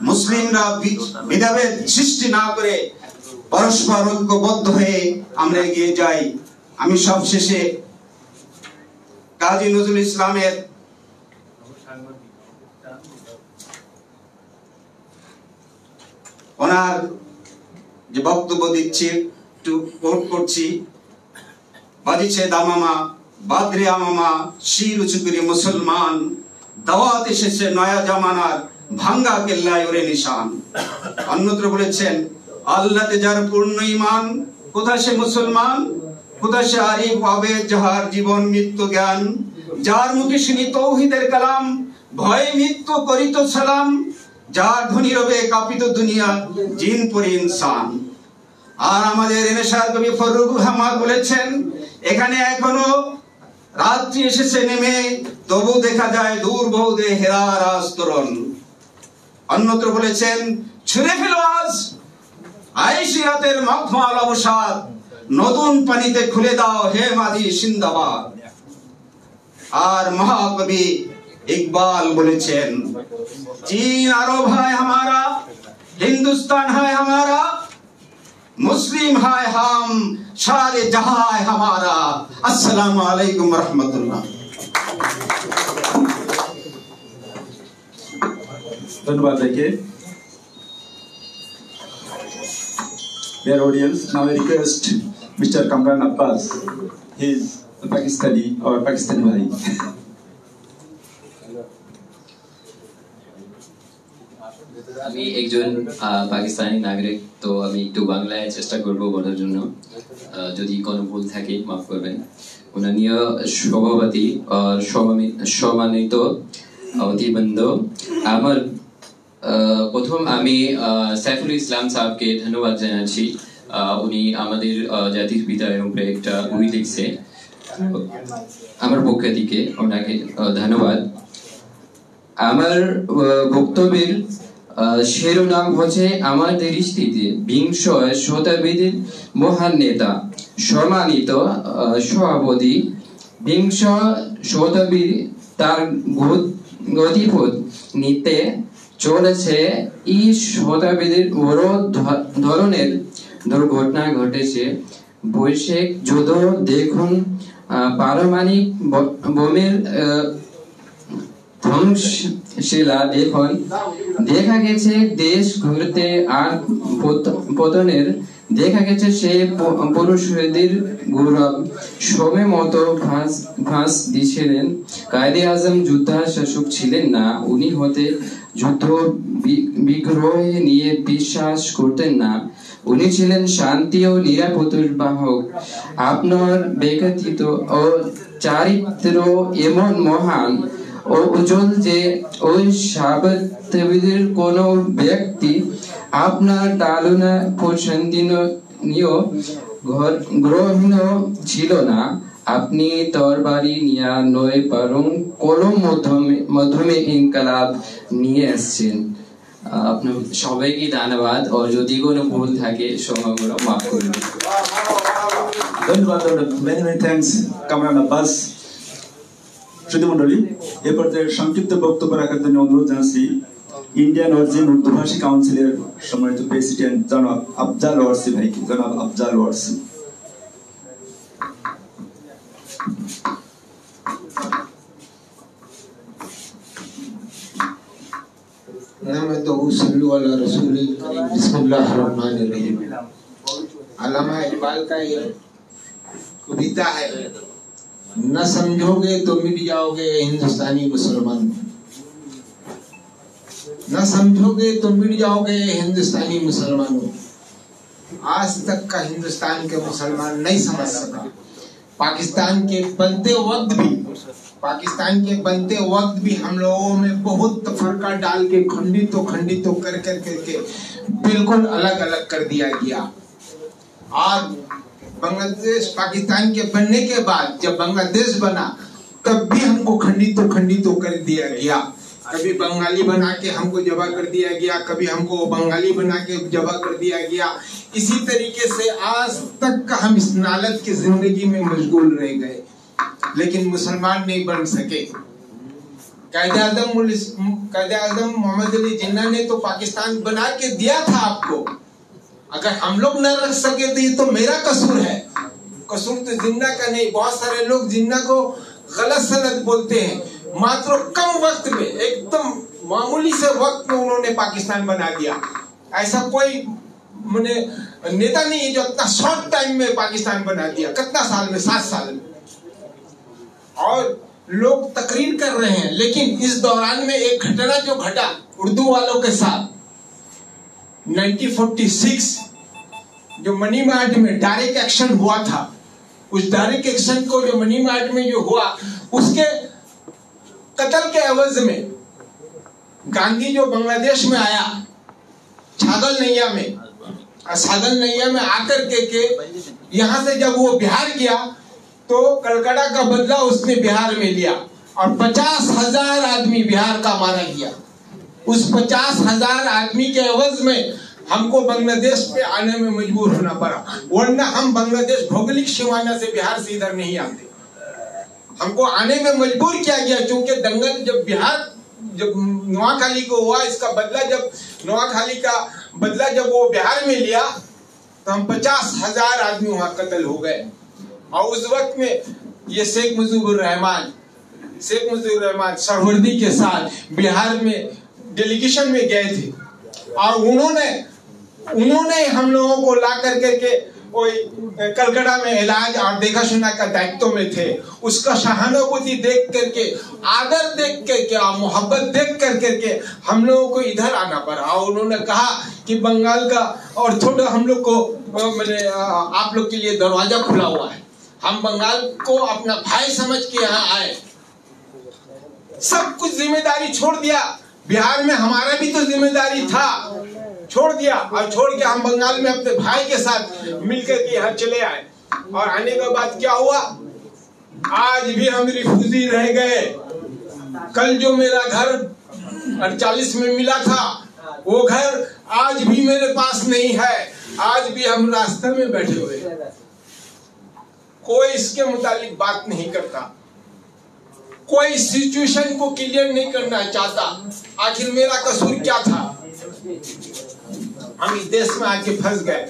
মুসলিমরা ভেদাভেদ সৃষ্টি না করে পরস্পর ঐক্যবদ্ধ হয়ে আমরা এগিয়ে যাই। আমি সবশেষে কাজী নজরুল ইসলামের ওনার যে বক্তব্য দিচ্ছি একটু কোট করছি। বাজিছে দামামা, বাদরে আমামা, শির উঁচু করে মুসলমান, দাওয়াত এসেছে নয়া জামানার, ভাঙ্গা কেল্লায় ওরে নিশান। অন্যত্র বলেছেন, আল্লাহতে যার পূর্ণ ঈমান, কোথা সে মুসলমান, কোথা সে আরিফ আবেদ যাহার জীবন মৃত্যু জ্ঞান, যার মুখে শুনি তৌহিদের কালাম, ভয়ে মৃত্যু করিত সালাম, যার ধ্বনি রবে কাঁপিত দুনিয়া, জিন পরি ইনসান। আর আমাদের এনেশার কবি ফররুখ আহমদ বলেছেন, এখানে এখনো রাত্রি এসেছে নেমে, তবু দেখা যায় দূর বহুদে হেরার আস্তরণ। অন্যত্র বলেছেন, ছুঁড়ে ফেলো আজ আইশি রাতের মখমাল অবসাদ, নতুন পানিতে খুলে দাও হে মাদি সিন্দাবাদ। আর মহাকবি ইকবাল বলেছেন, चीन अरब है हमारा, हिंदुस्तान है हमारा, मुस्लिम है हम, सारे जहां है हमारा। अस्सलाम वालेकुम रहमतुल्लाह। धन्यवाद देखिए। Dear audience, now I request Mr. Kamran Abbas. He is a Pakistani or Pakistani bhai. আমি একজন পাকিস্তানি নাগরিক, তো আমি একটু বাংলায় চেষ্টা করব বলার জন্য। যদি কোনো ভুল থাকে মাফ করবেন। মাননীয় সভাপতি আর সম্মানিত অতিবৃন্দ, আমার প্রথম আমি সাইফুল ইসলাম সাহেবকে ধন্যবাদ জানাচ্ছি। উনি আমাদের জাতির পিতা এবং একটা বই লিখছে, আমার পক্ষ থেকে ওনাকে ধন্যবাদ। আমার বক্তব্যের শিরোনাম হচ্ছে আমাদের দৃষ্টিতে বিংশ শতাব্দীর মহান নেতা, সম্মানিত সভাপতি। বিংশ শতাব্দী তার গতিপথ নিতে চলেছে। এই শতাব্দীর বড় ধরনের দুর্ঘটনা ঘটেছে। বৈশ্বিক যুদ্ধ দেখুন, পারমাণবিক বোমের ধ্বংসশীলা দেখুন। দেখা গেছে দেশ ঘুরতে আর পতনের, দেখা গেছে সে পুরুষদের গৌরব সময় মতো ফাঁস দিয়েছিলেন। কায়েদে আজম যোদ্ধা শাসক ছিলেন না, উনি হতে যুদ্ধ বিগ্রহ নিয়ে বিশ্বাস করতেন না। উনি ছিলেন শান্তি ও নিরাপত্তার বাহক। আপনার ব্যক্তিত্ব ও চারিত্র এমন মহান ও উজ্জ্বল যে ওই শতাব্দীর কোন ব্যক্তি আপনার তালনা প্রশংসনীয় গ্রহণ ছিল না। আপনি তরবারি নিয়ে নয় বরং কলম মাধ্যমে ইনকলাব নিয়ে এসেছেন। আপনার সবাইকে ধন্যবাদ, ও যদি কোনো ভুল থাকে সময়গুলো মাফ করবেন। ধন্যবাদ, many many thanks Kamran Abbas. শ্রোতা মন্ডলী, এ পর্যায়ে সংক্ষিপ্ত বক্তব্য রাখার জন্য অনুরোধ জানাচ্ছি ইন্ডিয়ান অরিজিন উর্দুভাষী কাউন্সিলের সম্মানিত প্রেসিডেন্ট জনাব আফজাল ওয়ারসি ভাইকে। জনাব আফজাল ওয়ারসি। इकबाल का एक कविता है, न समझोगे तो मिट जाओगे हिंदुस्तानी मुसलमान, न समझोगे तो मिट जाओगे हिंदुस्तानी मुसलमानों। आज तक का हिंदुस्तान के मुसलमान नहीं समझ सका। पाकिस्तान के बनते वक्त भी हम लोगों में बहुत तफरका डाल के खंडित कर करके बिल्कुल अलग अलग कर दिया गया। और बांग्लादेश पाकिस्तान के बनने के बाद जब बांग्लादेश बना, तब भी हमको खंडित कर दिया गया। कभी बंगाली बना के हमको जबा कर दिया गया, कभी हमको बंगाली बना के जबा कर दिया गया। इसी तरीके से आज तक का हम इस नालत की जिंदगी में मशगूल रह गए, लेकिन मुसलमान नहीं बन सके। कायदे आज़म मोहम्मद अली जिन्ना ने तो पाकिस्तान बना के दिया था आपको। अगर हम लोग न रख सके तो ये तो मेरा कसूर है, कसूर तो जिन्ना का नहीं। बहुत सारे लोग जिन्ना को गलत सलत बोलते हैं। मात्र कम वक्त में, एकदम मामूली से वक्त में उन्होंने पाकिस्तान बना दिया। ऐसा कोई मैंने नेता नहीं है जो इतना शॉर्ट टाइम में पाकिस्तान बना दिया। कितना साल में? 7 साल में। और लोग तकरीर कर रहे हैं, लेकिन इस दौरान में एक घटना जो घटा उर्दू वालों के साथ 1946 जो मनी मार्ट में डायरेक्ट एक्शन हुआ था, उस डायरेक्ट एक्शन को जो मनी मार्ट में जो हुआ, उसके कत्ल के एवज में गांधी जो बांग्लादेश में आया छागल नैया में, छागल नैया में आकर के यहाँ से जब वो बिहार गया तो कलकत्ता का बदला उसने बिहार में लिया और 50,000 आदमी बिहार का मारा गया। उस 50,000 आदमी के एवज में हमको बांग्लादेश पे आने में मजबूर होना पड़ा, वरना हम बांग्लादेश भौगोलिक सीमाना से बिहार से इधर नहीं आते। हमको आने में मजबूर किया गया क्योंकि दंगल जब बिहार जब नोआखाली को हुआ, इसका बदला जब नोआखाली का बदला जब वो बिहार में लिया तो हम 50,000 आदमी वहां कत्ल हो गए। और उस वक्त में ये शेख मुजीबुर रहमान सरवर्दी के साथ बिहार में डेलीगेशन में गए थे और उन्होंने हम लोगों को ला करके कलकत्ता में इलाज और देखा सुना का दायित्व में थे। उसका सहानुभूति देख करके, आदर देख करके और मोहब्बत देख करके हम लोगों को इधर आना पड़ा। और उन्होंने कहा कि बंगाल का और थोड़ा हम लोग को मैंने आप लोग के लिए दरवाजा खुला हुआ है, हम बंगाल को अपना भाई समझ के यहाँ आए। सब कुछ जिम्मेदारी छोड़ दिया, बिहार में हमारा भी तो जिम्मेदारी था, छोड़ दिया और छोड़ के हम बंगाल में अपने भाई के साथ मिलकर के यहाँ चले आए। और आने के बाद क्या हुआ, आज भी हम रिफ्यूजी रह गए। कल जो मेरा घर 48 में मिला था वो घर आज भी मेरे पास नहीं है, आज भी हम रास्ते में बैठे हुए। कोई इसके मुतालिक बात नहीं करता, कोई सिचुएशन को क्लियर नहीं करना चाहता। आखिर मेरा कसूर क्या था? हम इस देश में आके फंस गए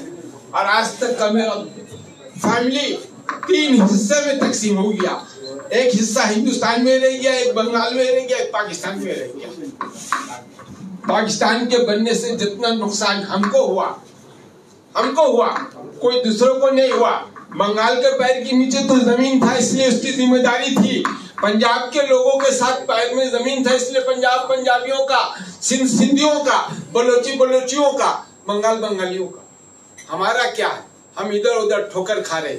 और आज तक का मेरा फैमिली 3 हिस्से में तकसीम हो गया। एक हिस्सा हिंदुस्तान में रह गया, एक बंगाल में रह गया, एक पाकिस्तान में रह गया। पाकिस्तान के बनने से जितना नुकसान हमको हुआ कोई दूसरों को नहीं हुआ। बंगाल के पैर के नीचे तो जमीन था इसलिए उसकी जिम्मेदारी थी, पंजाब के लोगों के साथ पैर में जमीन था इसलिए पंजाब पंजाबियों का, सिंध सिंधियों का, बलोची बलोचियों का, बंगाल बंगालियों का। हमारा क्या है? हम इधर उधर ठोकर खा रहे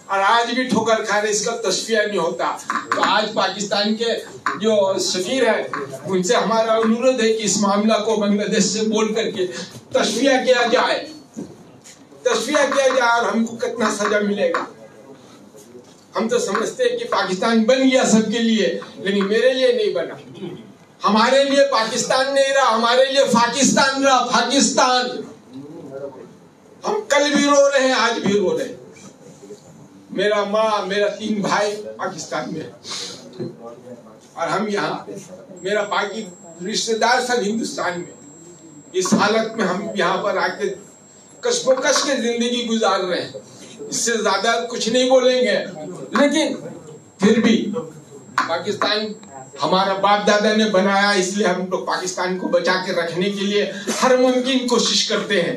और आज भी ठोकर खा रहे, इसका तस्फिया नहीं होता। तो आज पाकिस्तान के जो सफीर है उनसे हमारा अनुरोध है कि इस मामला को बांग्लादेश से बोल करके तस्फिया किया जाए और हमको कितना सजा मिलेगा। हम तो समझते हैं कि पाकिस्तान बन गया सबके लिए, लेकिन मेरे लिए नहीं बना। हमारे लिए पाकिस्तान नहीं रहा, हमारे लिए पाकिस्तान रहा। पाकिस्तान हम कल भी रो रहे हैं, आज भी रो रहे हैं। मेरा माँ, मेरा 3 भाई पाकिस्तान में और हम यहाँ, मेरा बाकी रिश्तेदार सब हिंदुस्तान में। इस हालत में हम यहाँ पर आके कशमकश के जिंदगी गुजार रहे हैं। इससे ज्यादा कुछ नहीं बोलेंगे, लेकिन फिर भी पाकिस्तान हमारा बाप दादा ने बनाया, इसलिए हम लोग पाकिस्तान को बचा के रखने के लिए हर मुमकिन कोशिश करते हैं।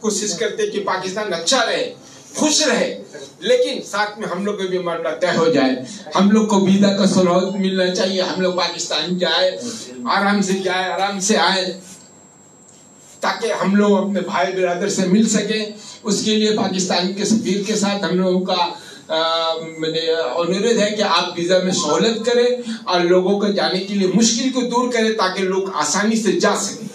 कोशिश करते हैं कि पाकिस्तान अच्छा रहे, खुश रहे, लेकिन साथ में हम लोग का भी मामला तय हो जाए। हम लोग को वीजा का सहूलत मिलना चाहिए, हम लोग पाकिस्तान जाए, आराम से आए, ताकि हम लोग अपने भाई बिरादर से मिल सके। उसके लिए पाकिस्तान के सफीर के साथ हम लोगों का मैंने अनुरोध है कि आप वीजा में सहूलत करें और लोगों को जाने के लिए मुश्किल को दूर करें ताकि लोग आसानी से जा सकें।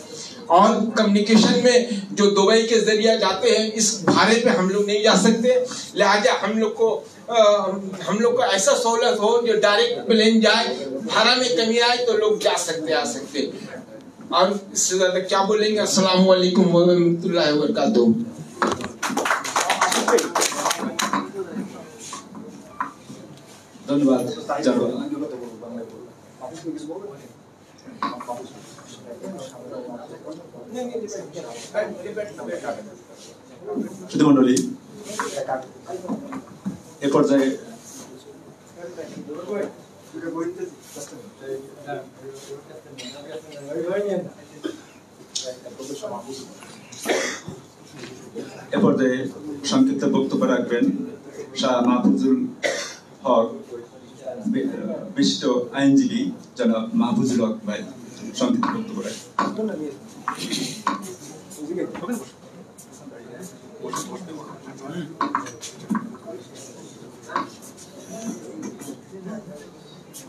और कम्युनिकेशन में जो दुबई के जरिए जाते हैं, इस भाड़े पे हम लोग नहीं जा सकते, लिहाजा हम लोग को ऐसा सहूलत हो जो डायरेक्ट प्लेन जाए, भाड़ा में कमी आए तो लोग जा सकते आ सकते। और इससे ज्यादा क्या बोलेंगे। अस्सलाम वालेकुम व रहमतुल्लाहि व बरकातहू। धन्यवाद। মন্ডলী, এ পর্যায়ে সংক্ষিপ্ত বক্তব্য রাখবেন শাহ মাহফুজুল হক, বিশিষ্ট আইনজীবী জনাব মাহফুজুল হক ভাই সংক্ষিপ্ত বক্তব্য রাখবেন।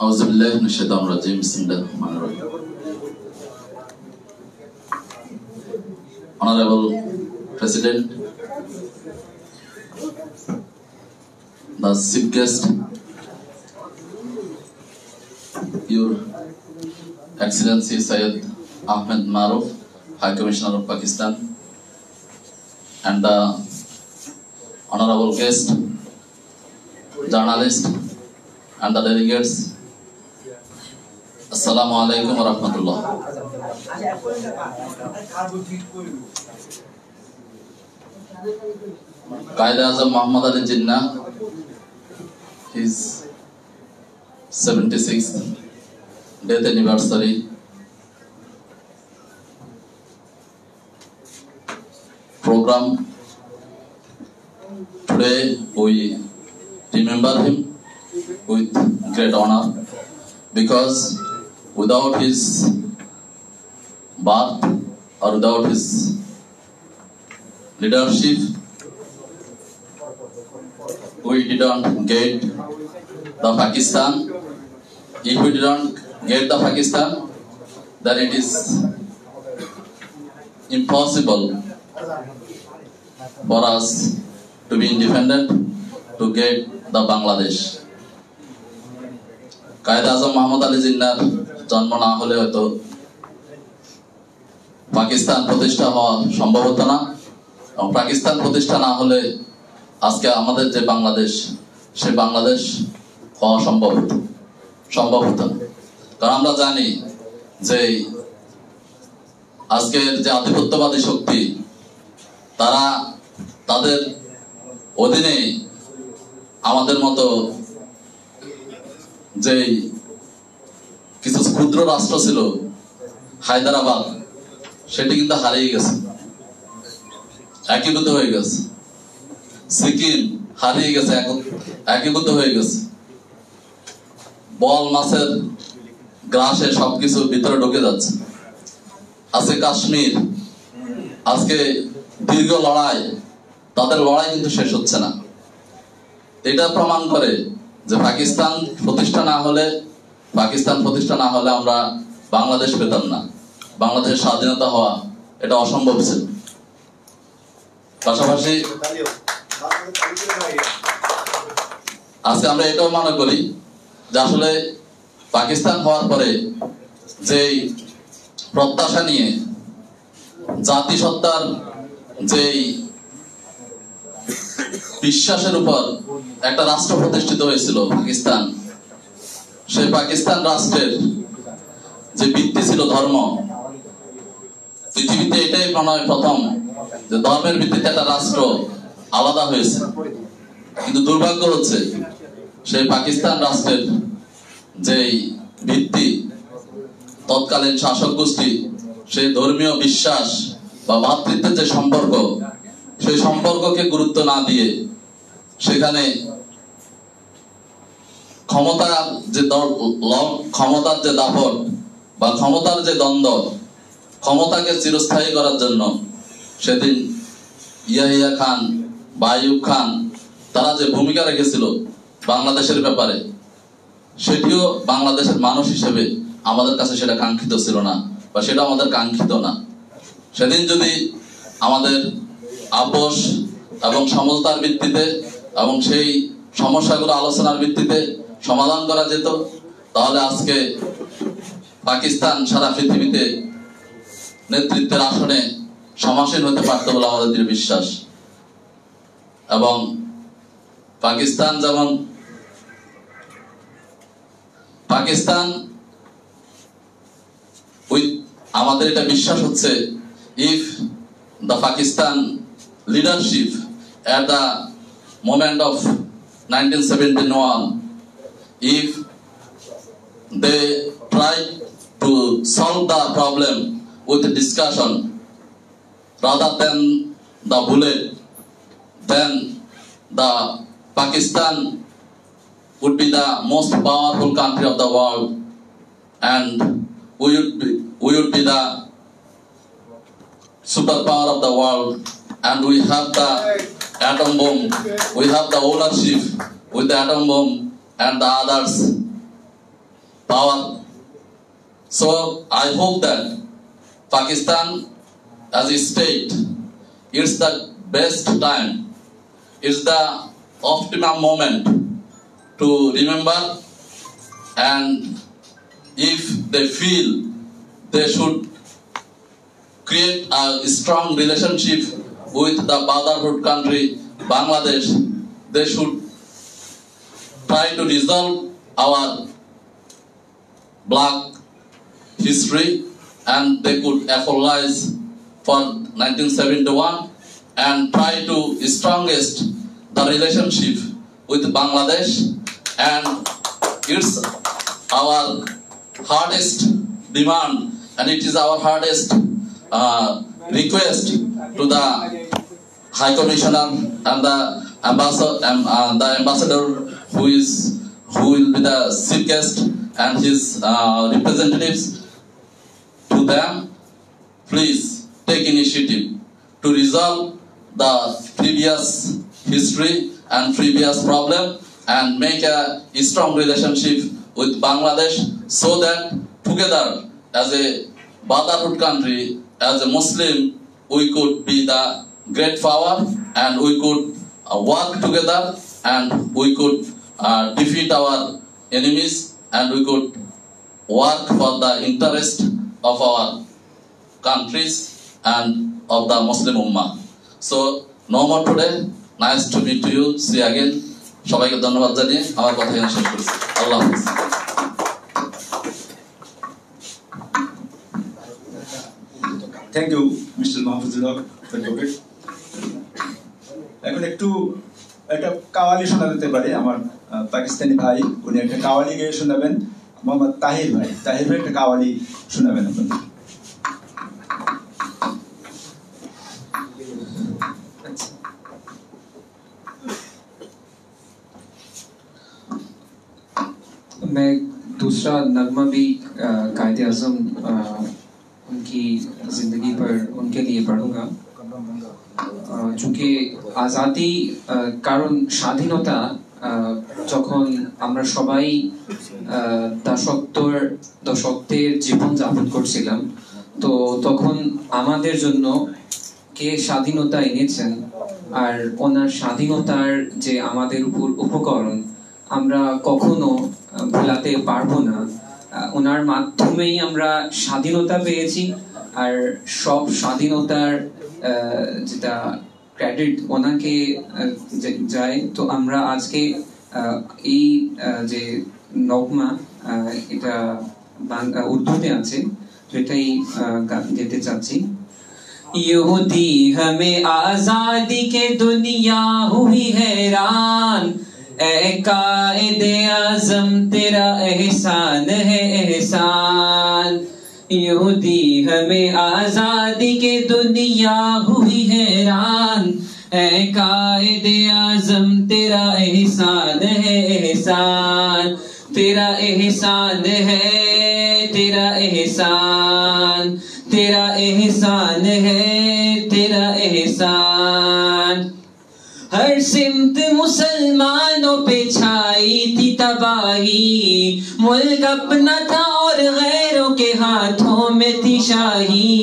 আউযুবিল্লাহি মিনাশ শাইতানির রাজিম। বিসমিল্লাহির রহমানির রহিম। Honorable President, the chief guest, Your Excellency Syed Ahmed Maruf, High Commissioner of Pakistan, and the honorable guest, journalists, and the delegates. Assalamu alaikum wa rahmatullah. Quaid-e-Azam Muhammad Ali Jinnah, his 76th death anniversary program. Today we remember him with great honor, because without his birth or without his leadership, we didn't get the Pakistan. If we didn't get the Pakistan, then it is impossible for us to be independent, to get the Bangladesh. Quaid-e-Azam Muhammad Ali Jinnah জন্ম না হলে হয়তো পাকিস্তান প্রতিষ্ঠা হওয়া সম্ভব হতো না, এবং পাকিস্তান প্রতিষ্ঠা না হলে আজকে আমাদের যে বাংলাদেশ, সে বাংলাদেশ হওয়া সম্ভব হতো না। কারণ আমরা জানি যে আজকের যে আধিপত্যবাদী শক্তি, তারা তাদের অধীনে আমাদের মতো যে কিছু ক্ষুদ্র রাষ্ট্র ছিল, হায়দ্রাবাদ, সেটি কিন্তু হারিয়ে গেছে, একীভূত হয়ে গেছে। সিকিম হারিয়ে গেছে, একীভূত হয়ে গেছে। বল মাছের গ্রাসে সবকিছু ভিতরে ঢুকে যাচ্ছে। আজকে কাশ্মীর, আজকে দীর্ঘ লড়াই, তাদের লড়াই কিন্তু শেষ হচ্ছে না। এটা প্রমাণ করে যে পাকিস্তান প্রতিষ্ঠা না হলে আমরা বাংলাদেশ পেতাম না, বাংলাদেশের স্বাধীনতা হওয়া এটা অসম্ভব ছিল। পাশাপাশি আজকে আমরা এটাও মনে করি যে আসলে পাকিস্তান হওয়ার পরে যে প্রত্যাশা নিয়ে জাতিসত্তার যে বিশ্বাসের উপর একটা রাষ্ট্র প্রতিষ্ঠিত হয়েছিল পাকিস্তান, সেই পাকিস্তান রাষ্ট্রের যে ভিত্তি ছিল ধর্ম, পৃথিবীতে এটাই মনে হয় প্রথম যে ধর্মের ভিত্তিতে একটা রাষ্ট্র আলাদা হয়েছে। কিন্তু দুর্ভাগ্য হচ্ছে সেই পাকিস্তান রাষ্ট্রের যে ভিত্তি, তৎকালীন শাসক গোষ্ঠী সেই ধর্মীয় বিশ্বাস বা ভ্রাতৃত্বের যে সম্পর্ক, সেই সম্পর্ককে গুরুত্ব না দিয়ে সেখানে ক্ষমতার যে দাপট বা ক্ষমতার যে দ্বন্দ্ব, ক্ষমতাকে চিরস্থায়ী করার জন্য সেদিন ইয়াহিয়া খান বা আইয়ুব খান তারা যে ভূমিকা রেখেছিল বাংলাদেশের ব্যাপারে, সেটিও বাংলাদেশের মানুষ হিসেবে আমাদের কাছে সেটা কাঙ্ক্ষিত ছিল না, বা সেটা আমাদের কাঙ্ক্ষিত না। সেদিন যদি আমাদের আপোষ এবং সমঝোতার ভিত্তিতে এবং সেই সমস্যাগুলো আলোচনার ভিত্তিতে সমাধান করা যেত, তাহলে আজকে পাকিস্তান সারা পৃথিবীতে নেতৃত্বের আসনে সমাসীন হতে পারত বলে আমাদের বিশ্বাস। এবং পাকিস্তান আমাদের এটা বিশ্বাস হচ্ছে if the Pakistan leadership at the moment of 1971 if they try to solve the problem with discussion rather than the bullet, then the Pakistan would be the most powerful country of the world, and we would be the superpower of the world, and we have the atom bomb, we have the ownership with the atom bomb and the others power. So I hope that Pakistan as a state, it's the best time, it's the optimum moment to remember, and if they feel they should create a strong relationship with the brotherhood country Bangladesh, they should try to resolve our black history, and they could apologize for 1971 and try to strongest the relationship with Bangladesh, and it's our hardest demand, and it is our hardest request to the High Commissioner and the ambassador who will be the chief guest and his representatives, to them, please take initiative to resolve the previous history and previous problem and make a strong relationship with Bangladesh, so that together as a brotherhood country, as a Muslim, we could be the great power, and we could work together, and we could defeat our enemies, and we could work for the interest of our countries and of the Muslim Ummah. So no more today. Nice to meet you. See you again. সবাইকে ধন্যবাদ জানিয়ে আমার কথা এখানে শেষ করছি। আল্লাহ হাফেজ। Thank you mister Mahfuzul Haque advocate. এখন একটু একটা কাওয়ালি শোনা যেতে পারে, আমার পাকিস্তানি ভাই উনি একটা কাওয়ালি গেয়ে শোনাবেন। মোহাম্মদ তাহির ভাই একটা কাওয়ালি শোনাবেন আপনাদের। मैं दूसरा नगमा भी कायदे आज़म उनकी ज़िंदगी पर उनके लिए पढ़ूंगा, चूँकि आज़ादी कारण স্বাধীনতা যখন আমরা সবাই দশকদের জীবন যাপন করছিলাম, তো তখন আমাদের জন্য কে স্বাধীনতা এনেছেন আর ওনার স্বাধীনতার যে আমাদের উপর উপকরণ আমরা কখনো ভুলাতে পারবো না। ওনার মাধ্যমেই আমরা স্বাধীনতা পেয়েছি, আর সব স্বাধীনতার যেটা ক্রেডিট ওনাকে যায়। তো আমরা আজকে এই যে নগমা এটা উর্দুতে আছে, তো এটাই যেতে চাচ্ছি। यहूदी हमें आजादी के दुनिया हुई हैरान, ए कायदे आज़म तेरा एहसान है एहसान। यहूदी हमें आजादी के दुनिया हुई हैरान, ए कायदे आज़म तेरा एहसान है एहसान। तेरा एहसान है तेरा एहसान, तेरा एहसान है तेरा एहसान। हर सिमत मुसलमानों पे छाई थी तबाही, मुल्क अपना था और गैरों के हाथों में थी शाही।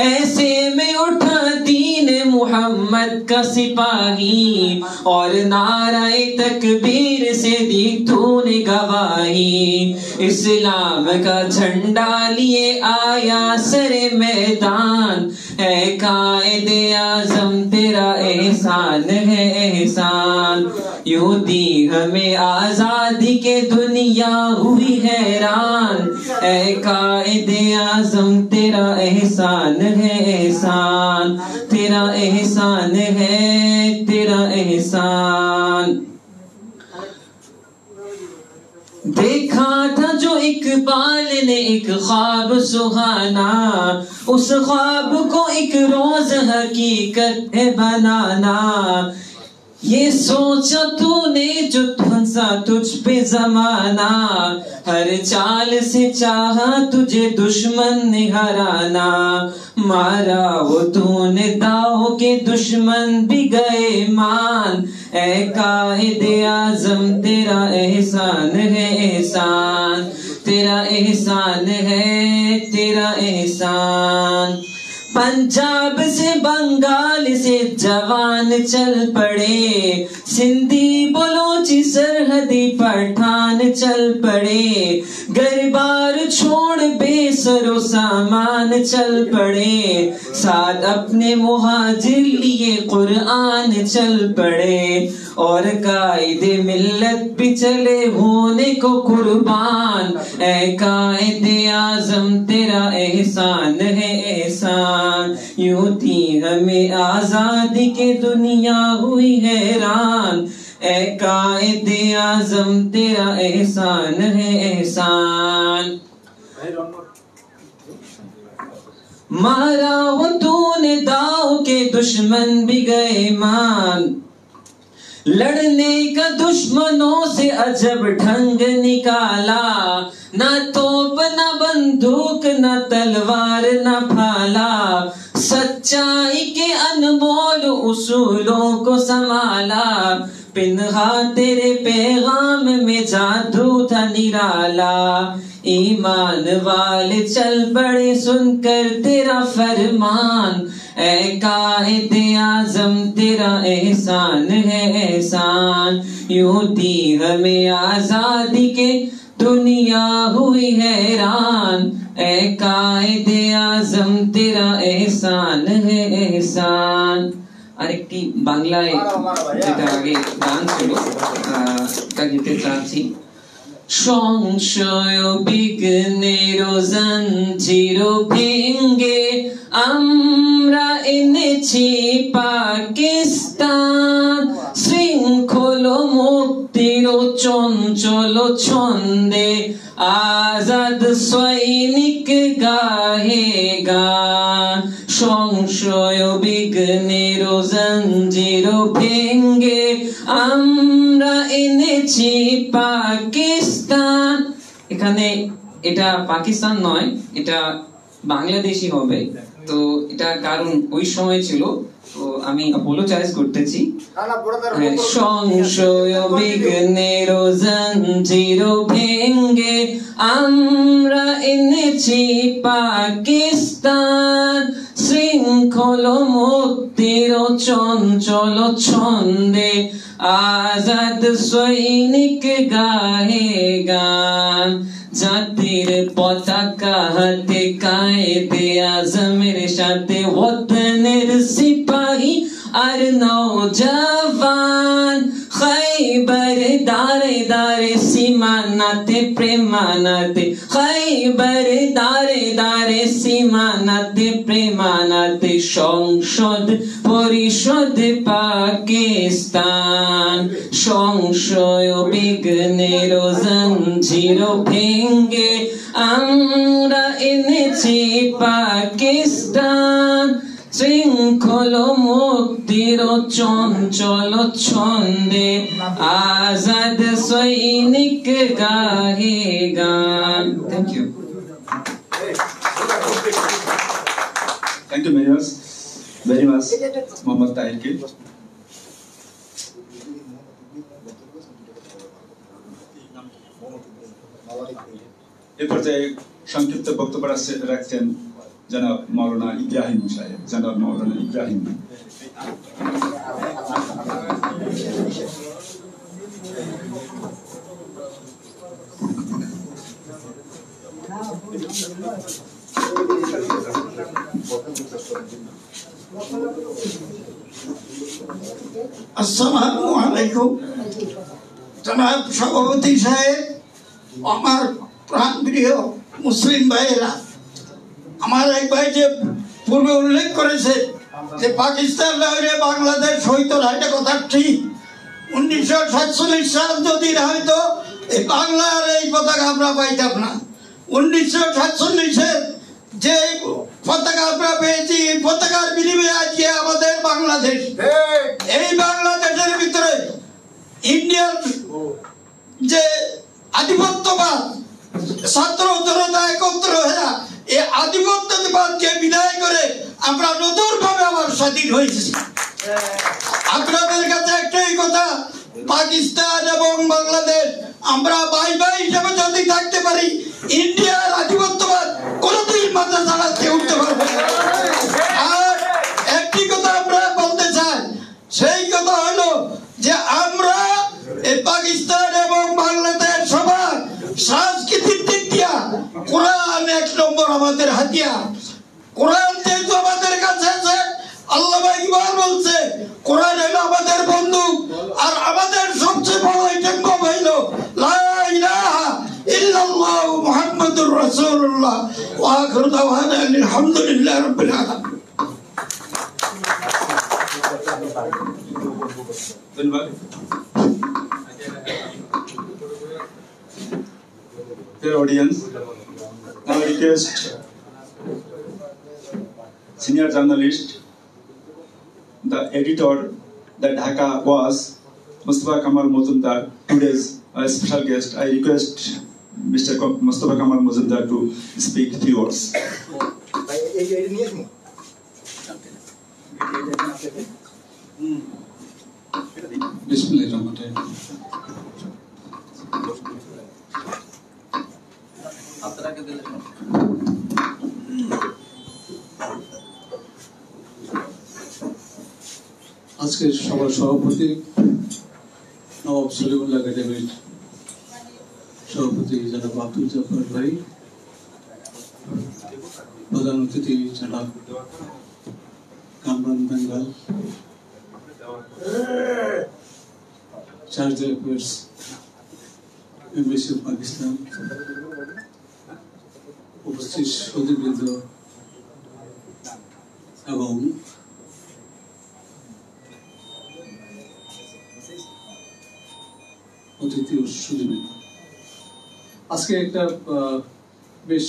ऐसे में उठा दीन मुहम्मद का सिपाही, और नाराए तकबीर से दी तूने गवाही। इस्लाम का झंडा लिए आया सरे मैदान, है कायदे आज़म तेरा एहसान है एहसान। यूं दी हमें आजादी के दुनिया हुई हैरान। ऐ कायदे आज़म तेरा एहसान है एहसान, तेरा एहसान है तेरा एहसान। देखा था जो इकबाल ने एक ख्वाब सुहाना, उस ख्वाब को एक रोज हकीकत है बनाना। ये सोचा तूने जो फंसा तुझ पे जमाना, हर चाल से चाहा तुझे दुश्मन ने हराना। मारा वो तूने दाव के दुश्मन भी गए मान। ऐ कायदे आज़म तेरा एहसान है एहसान, तेरा एहसान है तेरा एहसान। पंजाब से बंगाल से जवान चल पड़े, सिंधी बलोची सरहदी पठान चल पड़े। घर बार छोड़ बेसरो सामान चल पड़े, साथ अपने मुहाजिर लिए कुरान चल पड़े। और कायदे मिल्लत भी चले होने को कुर्बान। ऐ कायदे आज़म तेरा एहसान है एहसान, यूं थी हमें आजादी के दुनिया हुई हैरान। ऐ कायदे आज़म तेरा एहसान है एहसान। मारा वो तूने दाव के दुश्मन भी गए मान। लड़ने का दुश्मनों से अजब ढंग निकाला, ना तोप ना बंदूक ना तलवार ना भाला। सच्चाई के अनमोल उसूलों को संभाला, पिन्हा तेरे पैगाम में जादू था निराला। ईमान वाले चल पड़े सुनकर तेरा फरमान। ऐ कायदे आज़म तेरा एहसान है एहसान, यूं दी हमें आजादी के दुनिया हुई हैरान। ऐ कायदे आज़म तेरा एहसान है एहसान। আরেকটি বাংলায় যেটা আগে গান ছিল তা গীতে চাচ্ছি। সংশয় বিঘ্নের জঞ্জির ভেঙ্গে আমরা এনেছি পাকিস্তান। শৃঙ্খল মুক্তির চঞ্চল ছন্দে আজাদ সৈনিক গাহে গান। সংশয় বিঘ্নের জঞ্জির ভেঙ্গে আমরা এনেছি পাকিস্তান। এখানে এটা পাকিস্তান নয়, এটা বাংলাদেশি হবে। তো এটা কারণ ওই সময় ছিল, তো আমি অ্যাপোলোজাইজ করতেছি। সংশয় বিঘ্নের জঞ্জির ভেঙ্গে আমরা এনেছি পাকিস্তান। শৃঙ্খল মুক্তির চঞ্চল ছন্দে আজাদ সৈনিক গাহে গান। জাতির পতাকা হাতে কায়েদে আজমের সাথে ওয়াতনের সিপাহী আর নওজওয়ান। খৈবর দারে দারে সীমানাতে প্রেমানাতে, খৈবর দারে দারে সীমানাতে প্রেমানাতে। সংসদ পরিষদ পাকিস্তান। সংশয় বিঘ্নের জঞ্জির ভেঙ্গে আমরা এনেছি পাকিস্তান। শৃঙ্খল মুক্তির চঞ্চল ছন্দে আজাদ সৈনিক গাহে গান। Thank you. Thank you very much, Mohammad তাহিরকে। এ পর্যায়ে সংক্ষিপ্ত বক্তব্য রাখছেন জনাব মাওলানা ইব্রাহিম সাহেব। জনাব মাওলানা ইব্রাহিম। अस्सलामु अलैकुम। জনাব সভাপতি সাহেব, আমার প্রাণপ্রিয় মুসলিম ভাইয়েরা, আমার এক ভাই যে পূর্বে উল্লেখ করেছে যে পাকিস্তান নয় বাংলাদেশ হইতো না, এটা কথা ঠিক। 1947 সাল যদি না হয়তো এই বাংলার এই পতাকা আমরা পাইতাম না। 1947-এর যে পতাকা আমরা পেয়েছি, এই পতাকার বিনিময়ে আজকে আমাদের বাংলাদেশ। এই বাংলাদেশের ভিতরে ইন্ডিয়ার যে আধিপত্যবাদ, ছাত্র জনতা একত্র হয়ে এই আধিপত্যবাদকে বিদায় করে আমরা নতুন ভাবে আবার স্বাধীন হয়েছি। আপনাদের কাছে একটাই কথা, পাকিস্তান এবং বাংলাদেশ আমরা ভাই ভাই হিসেবে যদি থাকতে পারি, ইন্ডিয়ার আধিপত্যবাদ কোনোদিন মাথা চালাতে উঠতে পারবে না। আর একটি কথা আমরা বলতে চাই, সেই কথা হলো যে আমরা এই পাকিস্তান এবং বাংলাদেশ সবার সাংস্কৃতিক দিক দিয়া কোরআন 1 নম্বর আমাদের হাতিয়ার। কোরআন যেহেতু আমাদের কাছে আছে, আল্লামা ইকবাল বলছে কোরআন হলো আমাদের বন্ধু। আর আমাদের সবচেয়ে বড় আইটেম হইলো লা ইলাহা ইল্লাল্লাহ মুহাম্মাদুর রাসূলুল্লাহ ওয়া আখিরু দাওয়ানা আলহামদুলিল্লাহি রাব্বিল আলামিন। ধন্যবাদ। Dear audience, now I request senior journalist, the editor, the Dhaka was Mustafa Kamal Majumdar, today's special guest. I request Mr. Mustafa Kamal Majumdar to speak few words. Bismillahirrahmanirrahim. আজকের সভার সভাপতি নবাব সলিমুল্লাহ একাডেমির সভাপতি জনাব আব্দুল জাফর ভাই, প্রধান অতিথি জনাব Kamran Bengal, charge affairs embassy of Pakistan, উপস্থিত সুধীবৃন্দ এবং অতিথি ও সুধীবৃন্দ, আজকে একটা বেশ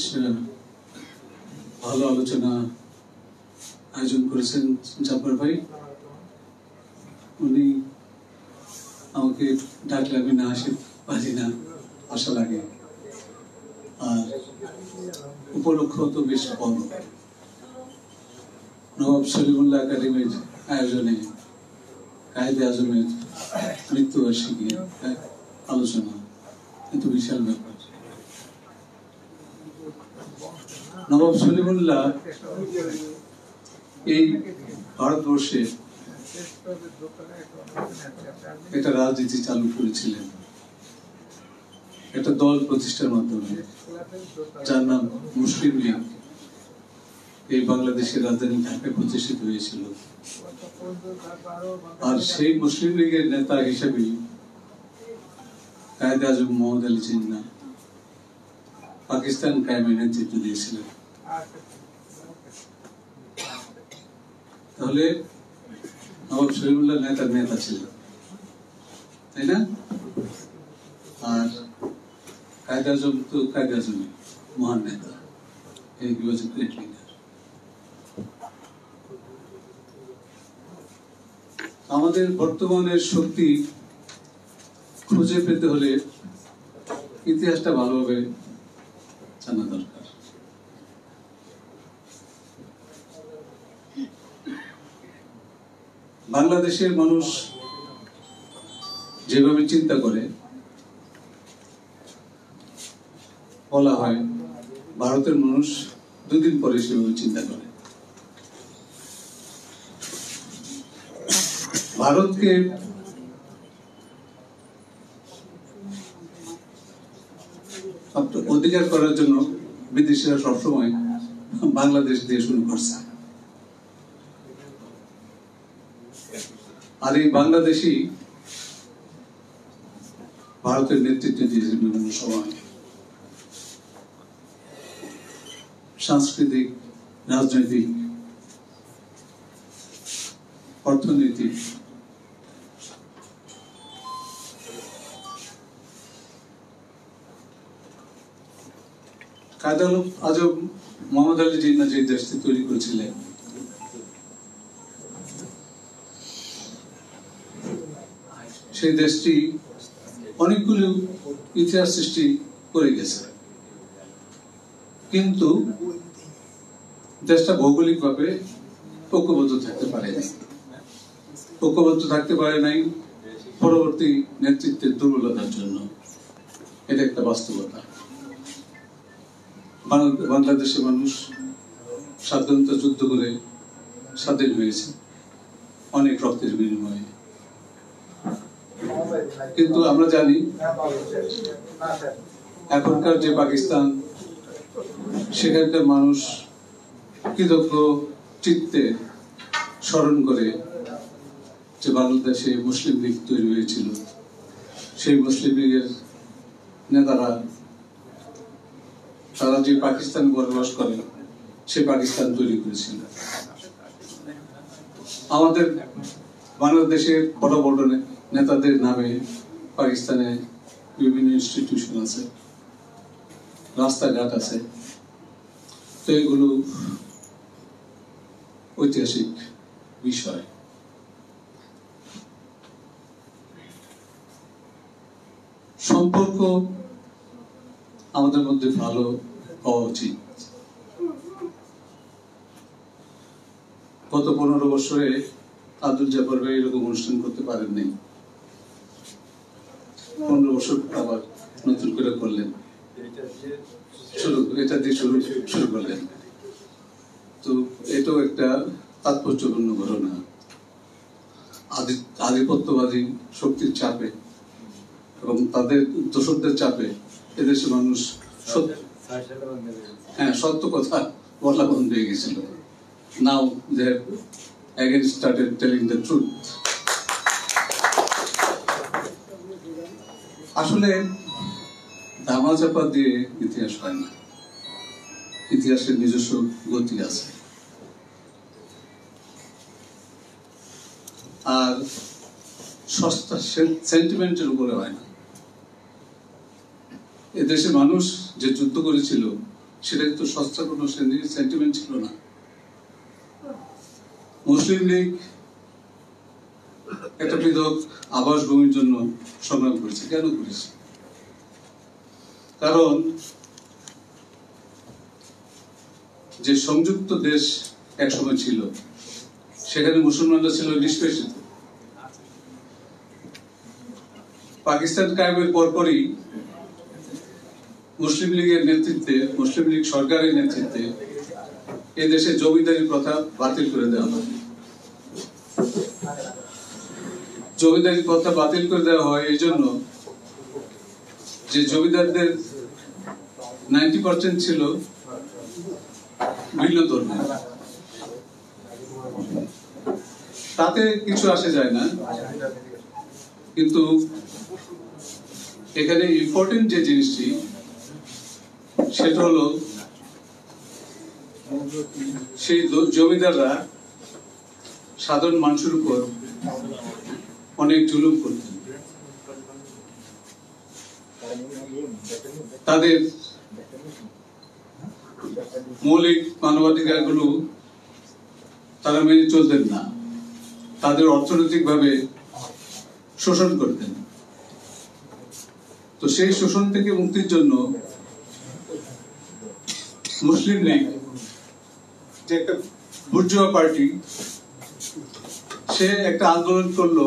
ভালো আলোচনা আয়োজন করেছেন জাফর ভাই। উনি আমাকে ডাকলে আমি না আসতে পারি না, আশা লাগে। আর উপলক্ষ তো বেশ বড়, নবাব সলিমুল্লাহ একাডেমির আয়োজনে কায়েদে আজমের মৃত্যুবার্ষিকী আলোচনা, এত বিশাল ব্যাপার। নবাব সলিমুল্লাহ এই ভারতবর্ষে একটা রাজনীতি চালু করেছিলেন, একটা দল প্রতিষ্ঠার মাধ্যমে, যার নাম মুসলিম লীগ। এই বাংলাদেশের রাজধানী ঢাকায় প্রতিষ্ঠিত হয়েছিল। আর সেই মুসলিম লীগের নেতা হিসেবে কায়েদে আজম মোহাম্মদ আলী জিন্নাহ পাকিস্তান কায়েমে নেতৃত্ব দিয়েছিলেন। তাহলে নবাব সলিমুল্লাহ নেতার নেতা ছিলেন, তাই না? আর কায়েদে আজম তো কায়েদে আজমই মহান নেতা, হি ওয়াজ এ গ্রেট লিডার। আমাদের বর্তমানের শক্তি খুঁজে পেতে হলে ইতিহাসটা ভালোভাবে জানা দরকার। বাংলাদেশের মানুষ যেভাবে চিন্তা করে, বলা হয় ভারতের মানুষ দুদিন পরে সেভাবে চিন্তা করে। ভারতকে অধিকার করার জন্য বিদেশিরা সবসময় বাংলাদেশ দিয়ে শুরু করছে। আর এই বাংলাদেশি ভারতের নেতৃত্ব দিয়েছেন বিভিন্ন সময়। সাংস্কৃতিক, রাজনৈতিক, অর্থনৈতিক কায়দা আজম মোহাম্মদ আলী জিন্নাহ যে দেশটি তৈরি করেছিলেন, সেই দেশটি অনেকগুলো ইতিহাস সৃষ্টি করে গেছে, কিন্তু দেশটা ভৌগোলিকভাবে ঐক্যবদ্ধ থাকতে পারে নাই। ঐক্যবদ্ধ থাকতে পারে নাই পরবর্তী নেতৃত্বের দুর্বলতার জন্য। এটা একটা বাস্তবতা। বাংলাদেশের মানুষ স্বাধীনতা যুদ্ধ করে স্বাধীন হয়েছে অনেক রক্তের বিনিময়ে, কিন্তু আমরা জানি এখনকার যে পাকিস্তান, সেখানকার মানুষ কৃতজ্ঞ চিত্তে স্মরণ করে যে বাংলাদেশে মুসলিম লীগ তৈরি হয়েছিল, সেই মুসলিম লীগের নেতারা তারা যে পাকিস্তান বসবাস করে সে পাকিস্তান তৈরি করেছিল। আমাদের বাংলাদেশের বড় বড় নেতাদের নামে পাকিস্তানে বিভিন্ন ইনস্টিটিউশন আছে, রাস্তাঘাট আছে। তো এগুলো ঐতিহাসিক বিষয়। সম্পর্ক আমাদের মধ্যে ভালো হওয়া উচিত। গত 15 বছরে আব্দুল জব্বার ভাই এরকম অনুষ্ঠান করতে পারেন নাই। 15 বছর আবার নতুন করে করলেন, এটা দিয়ে শুরু করলেন। তো এটাও একটা তাৎপর্যপূর্ণ ঘটনা। আধিপত্যবাদী শক্তির চাপে এবং তাদের দোষকদের চাপে এদেশের মানুষ সত্য কথা বলা বন্ধ হয়ে গেছিল। Now they have again started telling the truth. আসলে ধামাচাপা দিয়ে ইতিহাস হয় না, ইতিহাসের নিজস্ব গতি আছে। আর সস্তা সেন্টিমেন্টের উপরে হয় না। এদেশের মানুষ যে যুদ্ধ করেছিল সেটা তো সস্তা কোনো সেন্টিমেন্ট ছিল না। মুসলিম লীগ একটা পৃথক আবাসভূমির জন্য সংগ্রাম করেছে। কেন করেছে? কারণ যে সংযুক্ত দেশ একসময় ছিল সেখানে মুসলমানরা ছিল নিষ্পেষিত। পাকিস্তান কায়েমের পরপরই মুসলিম লীগের নেতৃত্বে, মুসলিম লীগ সরকারের নেতৃত্বে এই দেশে জমিদারি প্রথা বাতিল করে দেওয়া হয়। জমিদারি প্রথা বাতিল করে দেওয়া হয় এই জন্য যে জমিদারদের 90% ছিল ভিন্ন ধর্মের। তাতে কিছু আসে যায় না, কিন্তু এখানে ইম্পর্টেন্ট যে জিনিসটি সেটা হলো সেই জমিদাররা সাধারণ মানুষের উপর অনেক জুলুম করতেন। তাদের মৌলিক মানবাধিকার গুলো তারা মেনে চলতেন না, তাদের অর্থনৈতিক ভাবে শোষণ করতেন। তো সেই শোষণ থেকে মুক্তির জন্য মুসলিম লীগ যে একটা বুর্জোয়া পার্টি, সে একটা আন্দোলন করলো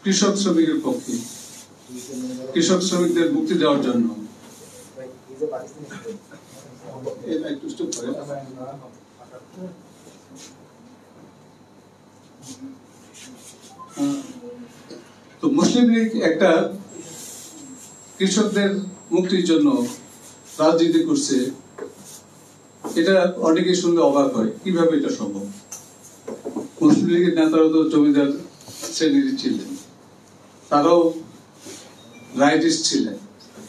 কৃষক শ্রমিকের পক্ষে, কৃষক শ্রমিকদের মুক্তি দেওয়ার জন্য। তো মুসলিম লীগ একটা কৃষকদের মুক্তির জন্য রাজনীতি করছে। এটা অনেকে শুনলে অবাক হয়, কিভাবে এটা সম্ভব? মুসলিম লীগের নেতারা তো জমিদার শ্রেণীর ছিলেন, তারাও রাইটিস্ট ছিলেন,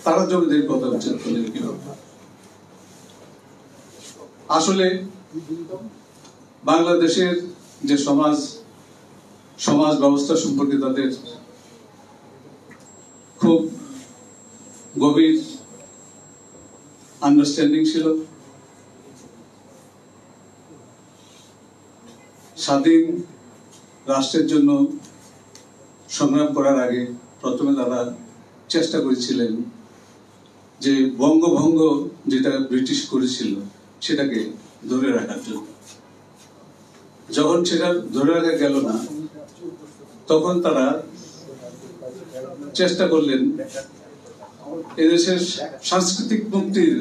তারা জমিদের কথা উচ্ছেদ করলেন কিভাবে? আসলে বাংলাদেশের যে সমাজ ব্যবস্থা সম্পর্কে তাদের খুব গভীর আন্ডারস্ট্যান্ডিং ছিল। স্বাধীন রাষ্ট্রের জন্য সংগ্রাম করার আগে প্রথমে তারা চেষ্টা করেছিলেন যে বঙ্গভঙ্গ যেটা ব্রিটিশ করেছিল সেটাকে ধরে রাখার জন্য। যখন সেটা ধরে রাখা গেল না, তখন তারা চেষ্টা করলেন এদেশের সাংস্কৃতিক মুক্তির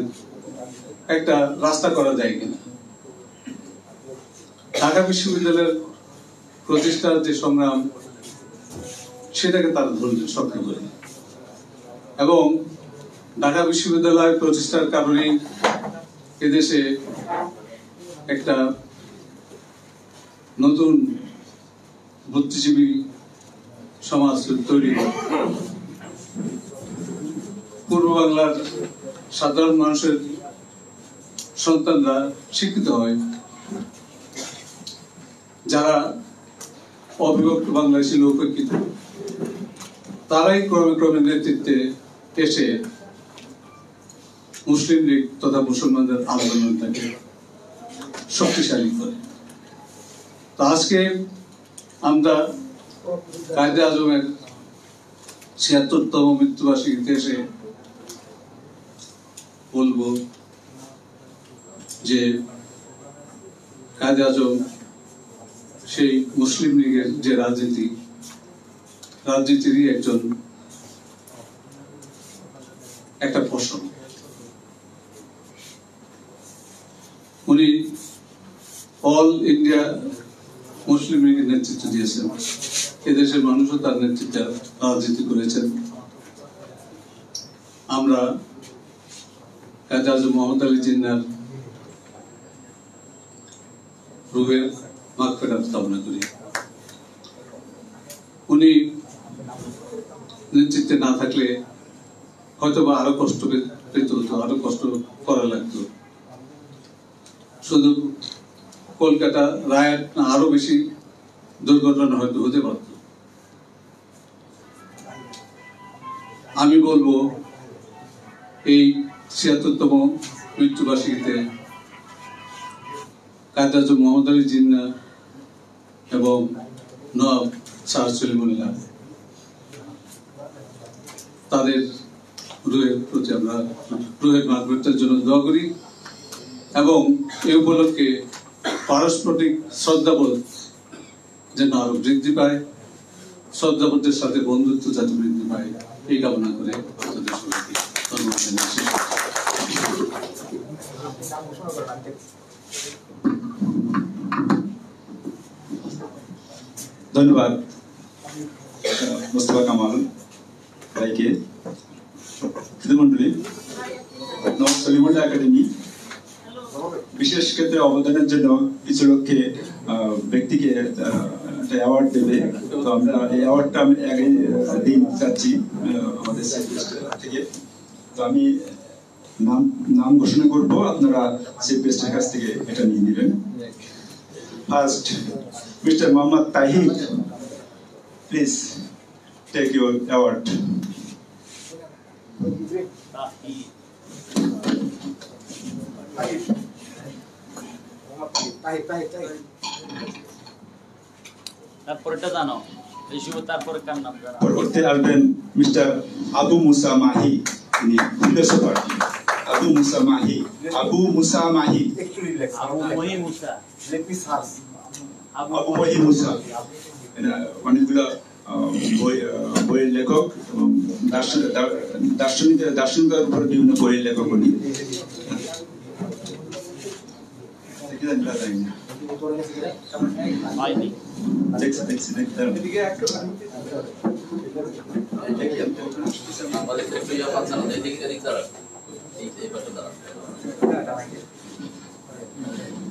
একটা রাস্তা করা যায় কিনা। ঢাকা বিশ্ববিদ্যালয়ের প্রতিষ্ঠার যে সংগ্রাম সেটাকে তারা ধরলেন সক্রিয় করে, এবং ঢাকা বিশ্ববিদ্যালয় প্রতিষ্ঠার কারণে এদেশে একটা নতুন বুদ্ধিজীবী সমাজ তৈরি হয়। পূর্ব বাংলার সাধারণ মানুষের সন্তানরা শিক্ষিত হয়, যারা অবিভক্ত বাংলায় ছিল উপেক্ষিত, তারাই ক্রমে ক্রমে নেতৃত্বে এসে মুসলিম লীগ তথা মুসলমানদের আন্দোলনটাকে শক্তিশালী করে। তো আজকে আমরা কায়েদে আজমের ৭৬তম মৃত্যুবার্ষিকীতে এসে বলবো যে কায়েদে আজম সেই মুসলিম লীগের যে রাজনীতিরই একটা ফসল। উনি অল ইন্ডিয়া মুসলিম লীগের নেতৃত্ব দিয়েছেন, এদেশের মানুষও তার নেতৃত্বে রাজনীতি করেছেন। আমরা কায়েদে আজম মোহাম্মদ আলী জিন্নাহর রুহের মাগফিরাত কামনা করি। উনি নেতৃত্বে না থাকলে হয়তোবা আরো কষ্ট পেতে হতো, আরো কষ্ট করা লাগতো। শুধু কলকাতা রায়ট না, আরো বেশি দুর্ঘটনা হয়তো হতে পারত। আমি বলবো এই ৭৬তম মৃত্যুবার্ষিকীতে কায়েদে আজম মোহাম্মদ আলী জিন্নাহ এবং নওয়াব শাহ সলিমুল্লাহ তাদের রুহের প্রতি আমরা রুহের মাগফিরাতের জন্য দোয়া করি, এবং এই উপলক্ষে পারস্পরিক শ্রদ্ধাবোধ যেন আরো বৃদ্ধি পায়, শ্রদ্ধাবোধের সাথে বন্ধুত্ব যাতে বৃদ্ধি পায়, এই কামনা করে ধন্যবাদ মোস্তফা কামাল ভাইকে। মন্ডলী, নওয়াব সলিমুল্লাহ একাডেমি বিশেষ ক্ষেত্রে অবদানের জন্য কিছু লোককে ব্যক্তিকে একটা অ্যাওয়ার্ড দেবে। তো আমরা এই অ্যাওয়ার্ডটা আমি দিন চাচ্ছি আমাদের থেকে। তো আমি নাম ঘোষণা করব, আপনারা চিফ গেস্টের কাছ থেকে এটা নিয়ে নেবেন। First mister Mohammad Tahir, please take your award. তারপরেটা জানো, এই শুভ তারপরে কার নাম জানো? পরবর্তী আসবেন মিস্টার আবু মুসা মাহি, তিনি ফিলোসফার। আবু মুসা মাহি, আবু মুসা মাহি, আবু মহি মুসা, আবু মহি মুসা অনেকগুলো বইয়ের লেখক, দার্শনিকের উপর বিভিন্ন বইয়ের লেখক উনি।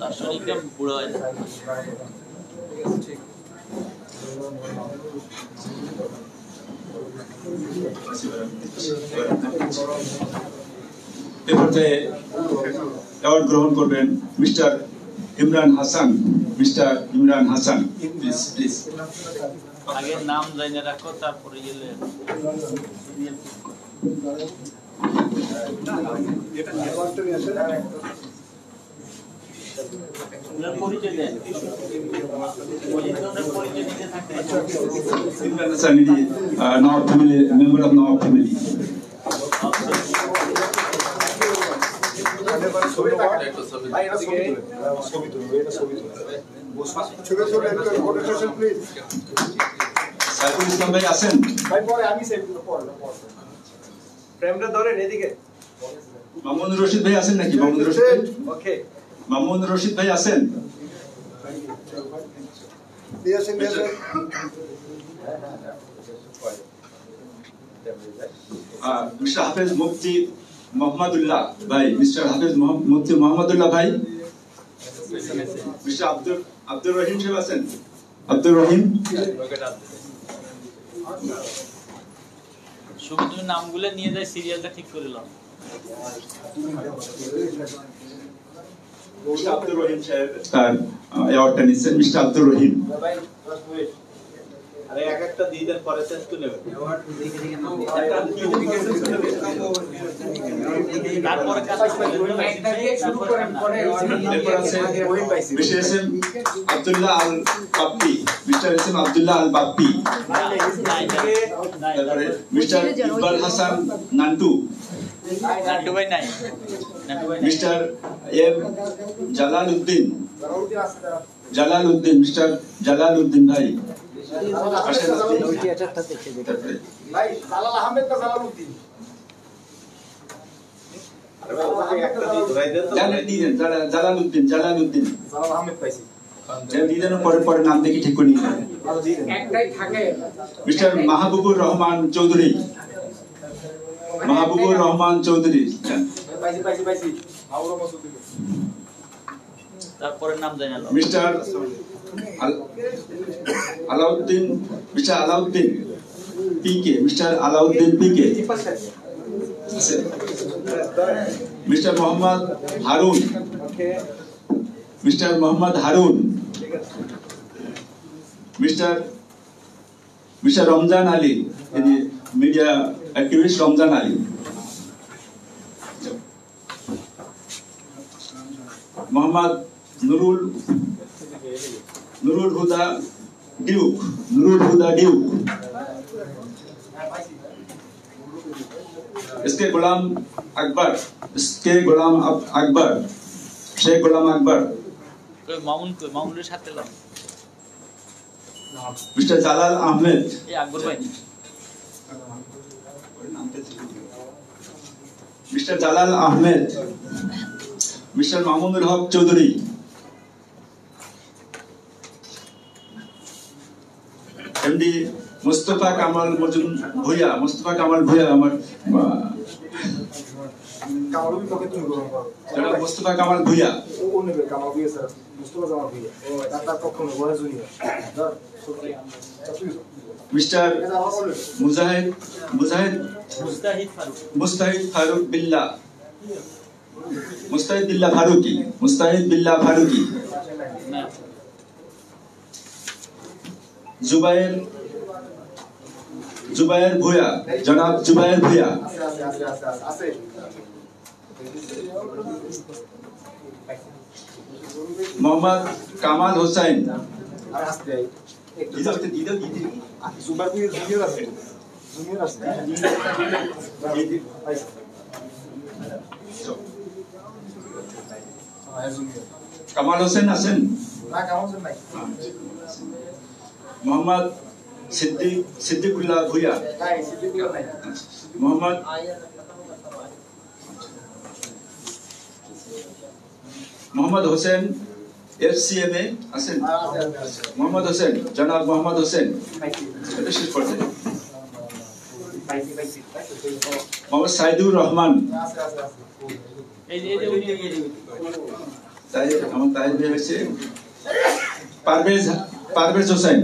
দার্শনিকরা বুড়ো হয় না। এ পর্যায়ে অ্যাওয়ার্ড গ্রহণ করবেন mister Imran Hasan. Mister Imran Hasan, please please. আগে নাম জানিয়ে রাখো, তারপরে গেলে পরিচয় দেন। Imran Hasan is Nawab family, member of Nawab family. Saiful Islam ভাই আছেন? মামুন রশিদ ভাই আছেন নাকি? মামুন রশিদ ভাই, মামুন রশিদ ভাই আছেন? মিস্টার হাফেজ মুফতি মোহাম্মদুল্লাহ ভাই, মিস্টার হাফেজ মুফতি মোহাম্মদুল্লাহ ভাই। মিস্টার আব্দুর রহিম সাহেব আছেন? আব্দুর রহিম। শুধু তুমি নামগুলো নিয়ে যাই, সিরিয়ালটা ঠিক করে নাও। মিস্টার আব্দুর রহিম সাহেব তার অ্যাওয়ার্ডটা নিচ্ছেন। মিস্টার আব্দুর রহিম। আরে এক একটা দিয়ে দেন, পরে শেষ করে নেবেন। তারপরে শুরু করেন, পরে mister SM Abdullah Al Bappi. Mister SM Abdullah Al Bappi. তারপরে মিস্টার ইকবাল হাসান নান্টু। নান্টু ভাই নাই। Mister M Jalal Uddin. Jalal Uddin, mister Jalal Uddin ভাই। পরে নাম দেখি ঠিক করে নিয়ে মিস্টার মাহবুবুর রহমান চৌধুরী। মাহবুবুর রহমান চৌধুরী। তারপরে নাম জানালো mister Alauddin. Mister Alauddin PK. Mister Alauddin PK. Mister Mohammad Harun. Mister Mohammad Harun. Mister Ramzan Ali, media activist Ramzan Ali. Mohammad Nurul Huda Duke. Nurul Huda Duke. इसके गुलाम अकबर। इसके गुलाम अकबर, शेख गुलाम अकबर। মামুনের সাথে লাও। मिस्टर জালাল আহমেদ। এই আকবর ভাই। Mister Jalal Ahmed. Mister Mamunul Haque Chowdhury. MD Mustafa Kamal Bhuiyan. Mustafa Kamal Bhuiyan আমার মুস্তাফা কামাল ভুইয়া। মিস্টার মুস্তাহিদ ফারুক বিল্লাহ। মুস্তাহিদ বিল্লাহ ফারুকি। মুস্তাহিদ বিল্লাহ ফারুকি। जुबायर भूया। जनाब जुबायर भूया। मोहम्मद कामाल हुसैन। কামাল হোসেন আছেন? মোহাম্মদ সিদ্দিকুল্লাহ ভুইয়া। মোহাম্মদ হোসেন FCMA আছেন? মোহাম্মদ হোসেন, জনাব মোহাম্মদ হোসেন। এটা শেষ পর্যায়ে মোহাম্মদ সাইদুর রহমান। আমার তাইজ ভাই হচ্ছে পারভেজ হোসেন।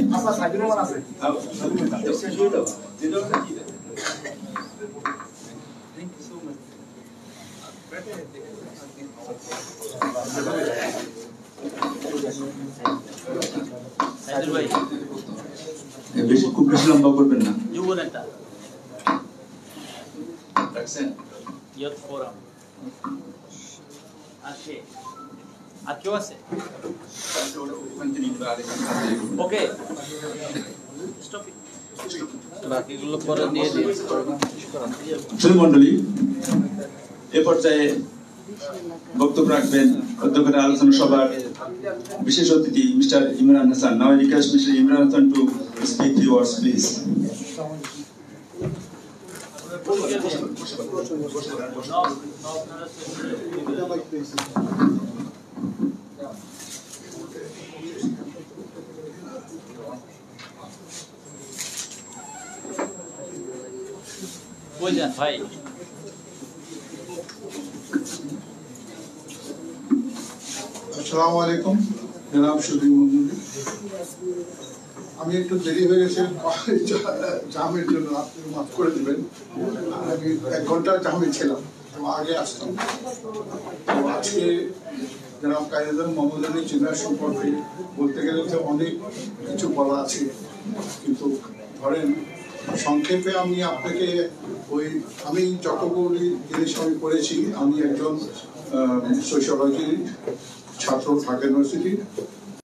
খুব বেশি লম্বা করবেন না। যুব নেতা ইয়ত ফোরাম আছে, আর কেউ আছে? ওকে, বাকিগুলো পরে দিয়ে দিই। মন্ডলী, এ পর্যায়ে বক্তব্য রাখবেন অধ্যক্ষের আলোচনা সভার বিশেষ অতিথি mister Imran Hasan. Now I request Mr. Imran Hassan to speak few words, please. কই যান ভাই? আসসালামু আলাইকুম জনাব শফিক মন্ডলী, আমি একটু দেরি হয়ে গেছে জামের জন্য, আপনি মাফ করে দেবেন। আমি 1 ঘন্টা জামে ছিলাম, তো আগে আসতাম। তো আজকে জনাব কায়েদ আজম মোহাম্মদ আলী জিন্নাহ সম্পর্কে বলতে গেলে তো অনেক কিছু বলা আছে, কিন্তু ধরেন সংক্ষেপে আমি আপনাকে আমি যতগুলি জিনিস আমি পড়েছি, আমি একজন সোশিওলজির ছাত্র ঢাকা ইউনিভার্সিটি।